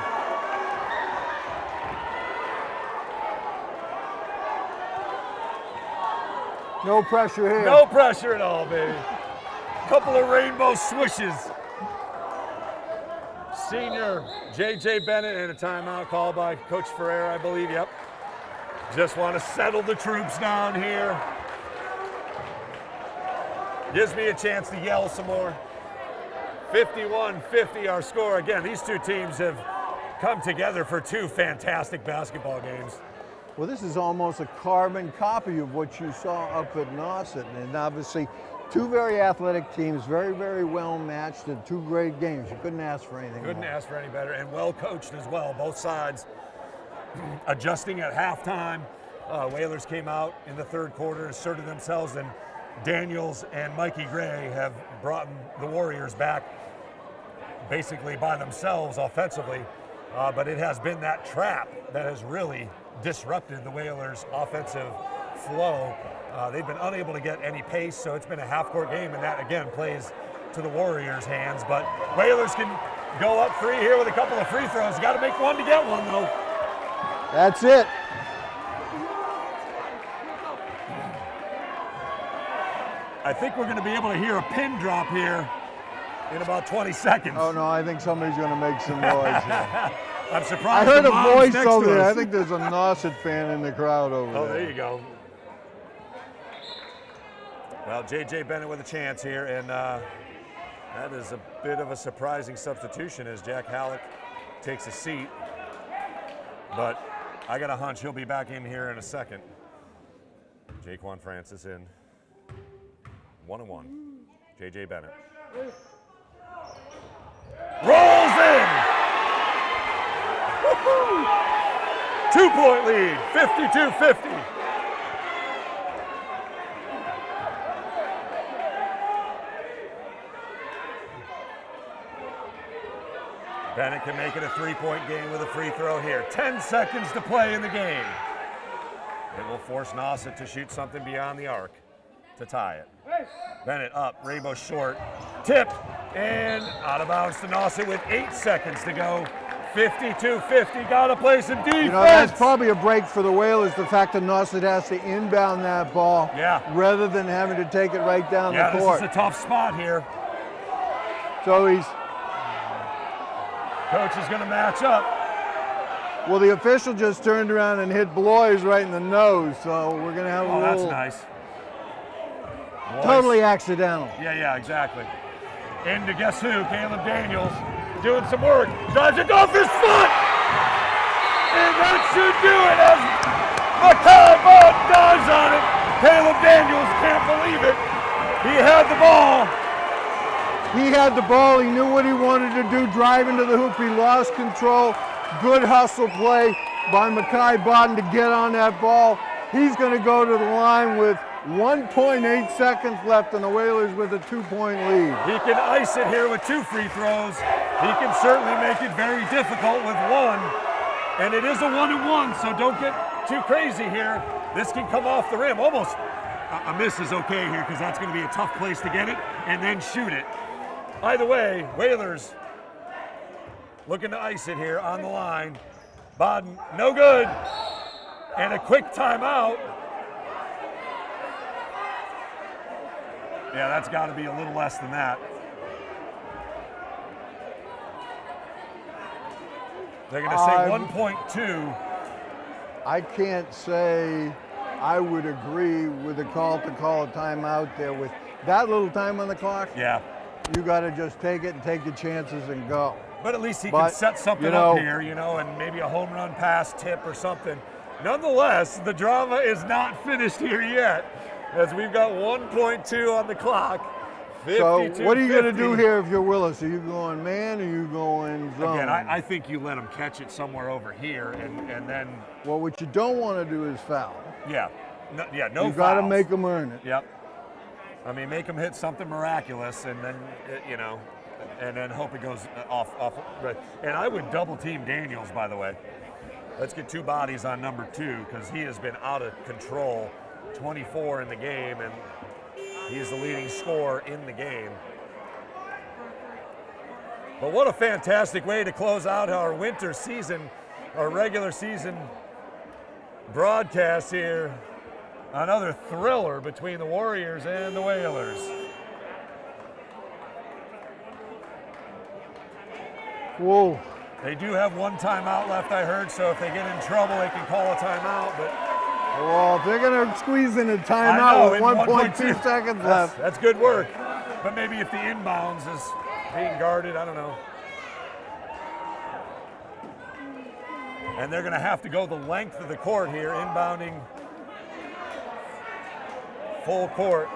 No pressure here. No pressure at all, baby. Couple of rainbow swishes. Senior J.J. Bennett and a timeout call by Coach Ferrer, I believe. Yep. Just want to settle the troops down here. Gives me a chance to yell some more. 51-50 our score. Again, these two teams have come together for 2 fantastic basketball games. Well, this is almost a carbon copy of what you saw up at Nauset. And obviously, 2 very athletic teams, very, very well matched, and 2 great games. You couldn't ask for anything Couldn't more. ask for any better, and well coached as well. Both sides adjusting at halftime. Whalers came out in the third quarter, asserted themselves, and Daniels and Mikey Gray have brought the Warriors back basically by themselves offensively. But it has been that trap that has really disrupted the Whalers' offensive flow. They've been unable to get any pace, so it's been a half-court game, and that, again, plays to the Warriors' hands. But Whalers can go up 3 here with a couple of free throws. Got to make 1 to get 1, though. That's it. I think we're going to be able to hear a pin drop here in about 20 seconds. Oh, no, I think somebody's going to make some noise here. I'm I surprised. heard the a mom's voice next over to there. I us. think there's a Nauset fan in the crowd over Oh, there. there you go. Well, J.J. Bennett with a chance here, and that is a bit of a surprising substitution as Jack Halleck takes a seat. But I got a hunch he'll be back in here in a second. Jaquan Francis in. 1-1. J.J. Bennett. Rolls in! Woo-hoo! 2-point lead, 52-50. Bennett can make it a 3-point game with a free throw here. 10 seconds to play in the game. It will force Nauset to shoot something beyond the arc to tie it. Bennett up, Rainbow short, tipped, and out of bounds to Nauset with 8 seconds to go. 52-50, gotta play some defense. You know, that's probably a break for the Whalers, the fact that Nauset has to inbound that ball rather than having to take it right down the court. This is a tough spot here. So he's... Coach is gonna match up. Well, the official just turned around and hit Blois right in the nose, so we're gonna have a little... Oh, that's nice. Blois. Totally accidental. Yeah, exactly. Into guess who? Caleb Daniels doing some work. Drives it off his foot! And that should do it as Makai Bond dives on it. Caleb Daniels can't believe it. He had the ball. He had the ball. He knew what he wanted to do, drive into the hoop. He lost control. Good hustle play by Makai Bodden to get on that ball. He's going to go to the line with 1.8 seconds left and the Whalers with a 2-point lead. He can ice it here with 2 free throws. He can certainly make it very difficult with 1. And it is a 1-1, so don't get too crazy here. This can come off the rim. Almost a miss is okay here because that's going to be a tough place to get it and then shoot it. Either way, Whalers looking to ice it here on the line. Bodden, no good. And a quick timeout. Yeah, that's got to be a little less than that. They're going to say 1.2. I can't say I would agree with the call to call a timeout there. With that little time on the clock, you got to just take it and take your chances and go. But at least he can set something up here, and maybe a home run pass tip or something. Nonetheless, the drama is not finished here yet, as we've got 1.2 on the clock. So what are you going to do here if you're Willis? Are you going man or are you going zone? Again, I think you let him catch it somewhere over here and then... Well, what you don't want to do is foul. No fouls. You got to make them earn it. Yep. I mean, make them hit something miraculous and then, and then hope it goes off. And I would double team Daniels, by the way. Let's get 2 bodies on number 2 because he has been out of control. 24 in the game, and he is the leading scorer in the game. But what a fantastic way to close out our winter season, our regular season broadcast here. Another thriller between the Warriors and the Whalers. Whoa. They do have 1 timeout left, I heard, so if they get in trouble, they can call a timeout. But well, if they're going to squeeze in a timeout with 1.2 seconds left. That's good work. But maybe if the inbounds is being guarded, I don't know. And they're going to have to go the length of the court here, inbounding full court.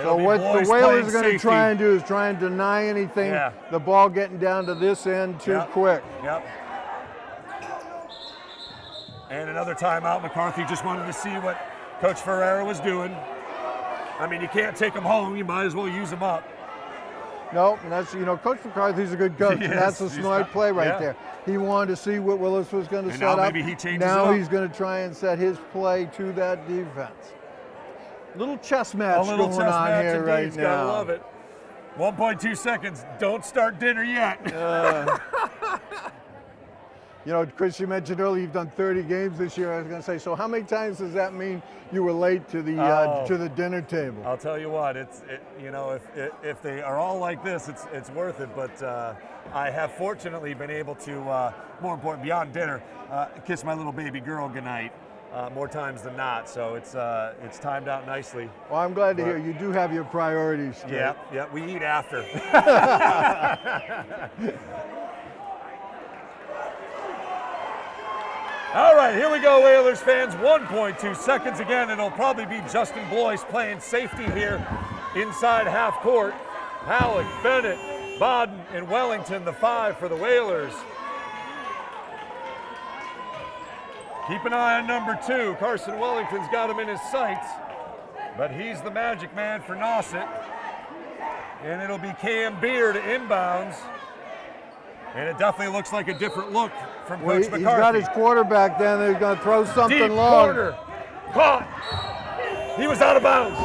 So what the Whalers are going to try and do is try and deny anything, the ball getting down to this end too quick. Yep. And another timeout. McCarthy just wanted to see what Coach Ferreira was doing. I mean, you can't take them home. You might as well use them up. No, and that's, Coach McCarthy's a good coach, and that's a smart play right there. He wanted to see what Willis was going to set up. Maybe he changes now it up. He's going to try and set his play to that defense. Little chess match going on here right now. Gotta love it. 1.2 seconds. Don't start dinner yet. Chris, you mentioned earlier you've done 30 games this year. I was going to say, so how many times does that mean you were late to the dinner table? I'll tell you what, if they are all like this, it's worth it. But I have fortunately been able to, more important, beyond dinner, kiss my little baby girl goodnight more times than not. So it's timed out nicely. Well, I'm glad to hear you do have your priorities straight. Yeah, we eat after. All right, here we go, Whalers fans. 1.2 seconds again. It'll probably be Justin Blois playing safety here inside half court. Halleck, Bennett, Bodden, and Wellington, the 5 for the Whalers. Keep an eye on number 2. Carson Wellington's got him in his sights, but he's the magic man for Nauset. And it'll be Cam Beard inbounds. And it definitely looks like a different look from Coach McCarthy. He's got his quarterback down there. He's going to throw something Deep long. corner. Caught. He was out of bounds.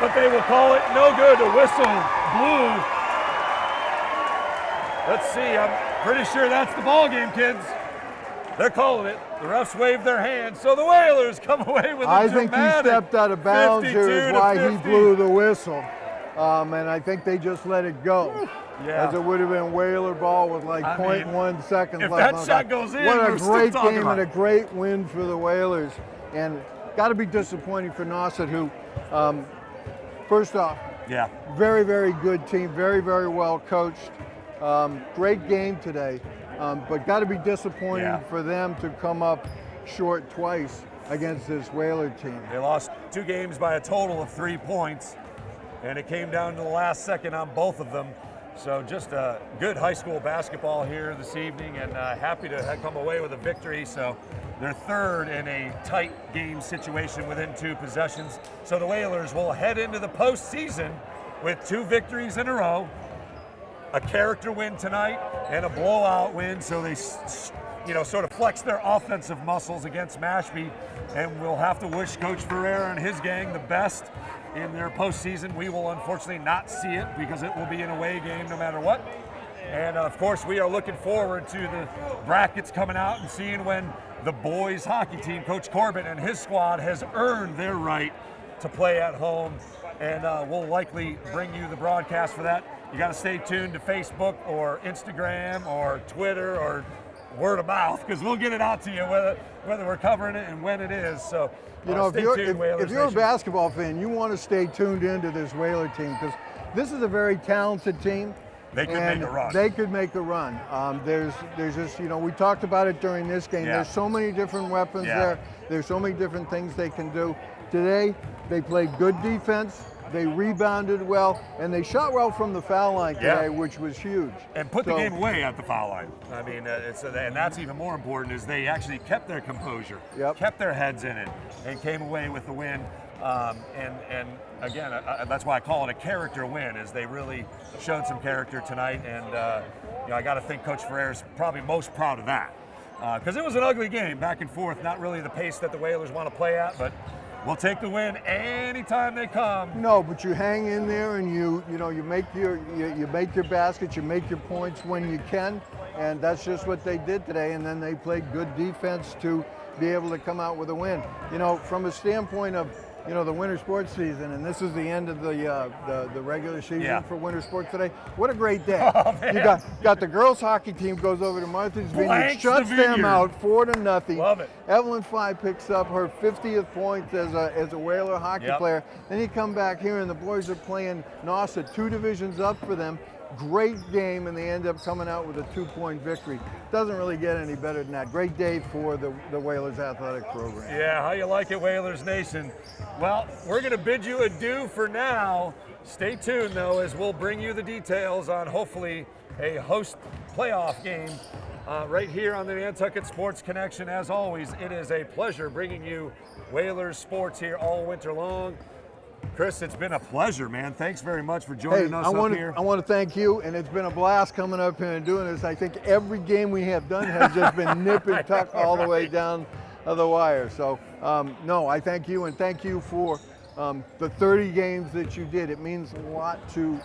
But they will call it no good. The whistle blew. Let's see. I'm pretty sure that's the ball game, kids. They're calling it. The refs waved their hands, so the Whalers come away with a I think he stepped out of bounds here is why he blew the whistle. And I think they just let it go. Yeah. As it would have been Whaler ball with like 0.1 seconds if left. that shot goes in, what a we're great still talking game about and a great win for the Whalers. And got to be disappointing for Nauset, who, first off, very, very good team, very, very well coached. Great game today, but got to be disappointing for them to come up short twice against this Whaler team. They lost 2 games by a total of 3 points, and it came down to the last second on both of them. So just a good high school basketball here this evening, and happy to come away with a victory. So they're 3rd in a tight game situation within 2 possessions. So the Whalers will head into the postseason with 2 victories in a row, a character win tonight and a blowout win. So they sort of flex their offensive muscles against Mashpee, and we'll have to wish Coach Ferreira and his gang the best in their postseason. We will unfortunately not see it because it will be an away game no matter what. And of course, we are looking forward to the brackets coming out and seeing when the boys hockey team, Coach Corbett and his squad, has earned their right to play at home. And we'll likely bring you the broadcast for that. You got to stay tuned to Facebook or Instagram or Twitter or word of mouth, because we'll get it out to you whether we're covering it and when it is. So if you're a basketball fan, you want to stay tuned into this Whaler team, because this is a very talented team. They could make a run. They could make a run. There's just, we talked about it during this game. There's so many different weapons there. There's so many different things they can do. Today, they played good defense. They rebounded well, and they shot well from the foul line today, which was huge. And put the game away at the foul line. I mean, and that's even more important, is they actually kept their composure, kept their heads in it, and came away with the win. And again, that's why I call it a character win, is they really showed some character tonight. And I got to think Coach Ferreira's probably most proud of that, because it was an ugly game, back and forth, not really the pace that the Whalers want to play at, but we'll take the win anytime they come. No, but you hang in there and you make your baskets, you make your points when you can, and that's just what they did today. And then they played good defense to be able to come out with a win. From a standpoint of the winter sports season, and this is the end of the regular season for winter sports today. What a great day! You got the girls hockey team goes over to Martha's Vineyard, shuts them out 4-0. Love it. Evelyn Fye picks up her 50th point as a Whaler hockey player. Then you come back here, and the boys are playing Nauset, 2 divisions up for them. Great game, and they end up coming out with a 2-point victory. Doesn't really get any better than that. Great day for the Whalers athletic program. Yeah, how you like it, Whalers Nation? Well, we're going to bid you adieu for now. Stay tuned, though, as we'll bring you the details on hopefully a host playoff game right here on the Nantucket Sports Connection. As always, it is a pleasure bringing you Whalers sports here all winter long. Chris, it's been a pleasure, man. Thanks very much for joining us up here. I want to thank you, and it's been a blast coming up here and doing this. I think every game we have done has just been nip and tuck all the way down the wire. So, no, I thank you, and thank you for the 30 games that you did. It means a lot to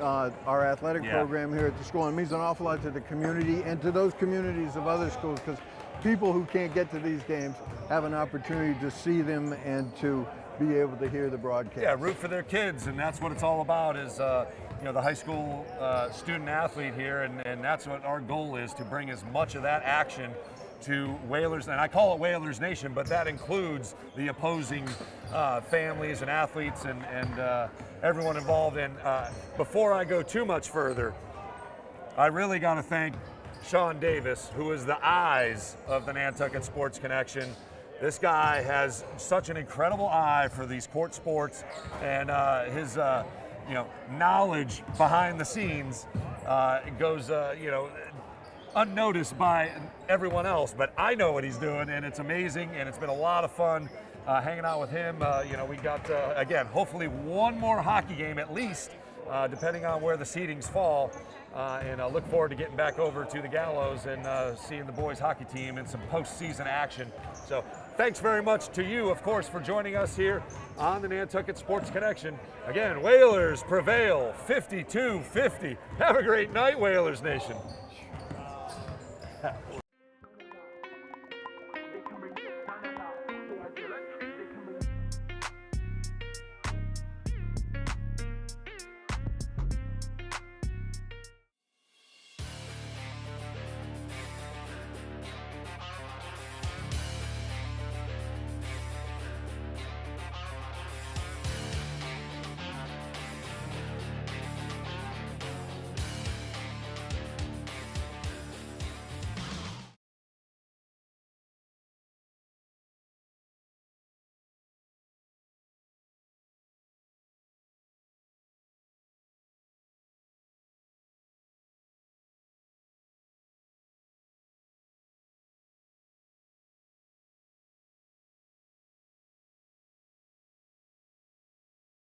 our athletic program here at the school. It means an awful lot to the community and to those communities of other schools, because people who can't get to these games have an opportunity to see them and to be able to hear the broadcast. Yeah, root for their kids, and that's what it's all about, is the high school student athlete here, and that's what our goal is, to bring as much of that action to Whalers, and I call it Whalers Nation, but that includes the opposing families and athletes and everyone involved. And before I go too much further, I really got to thank Sean Davis, who is the eyes of the Nantucket Sports Connection. This guy has such an incredible eye for these court sports, and his knowledge behind the scenes goes unnoticed by everyone else. But I know what he's doing, and it's amazing, and it's been a lot of fun hanging out with him. We got again, hopefully one more hockey game at least, depending on where the seedings fall. And I look forward to getting back over to the Gallows and seeing the boys hockey team in some postseason action. So thanks very much to you, of course, for joining us here on the Nantucket Sports Connection. Again, Whalers prevail 52-50. Have a great night, Whalers Nation.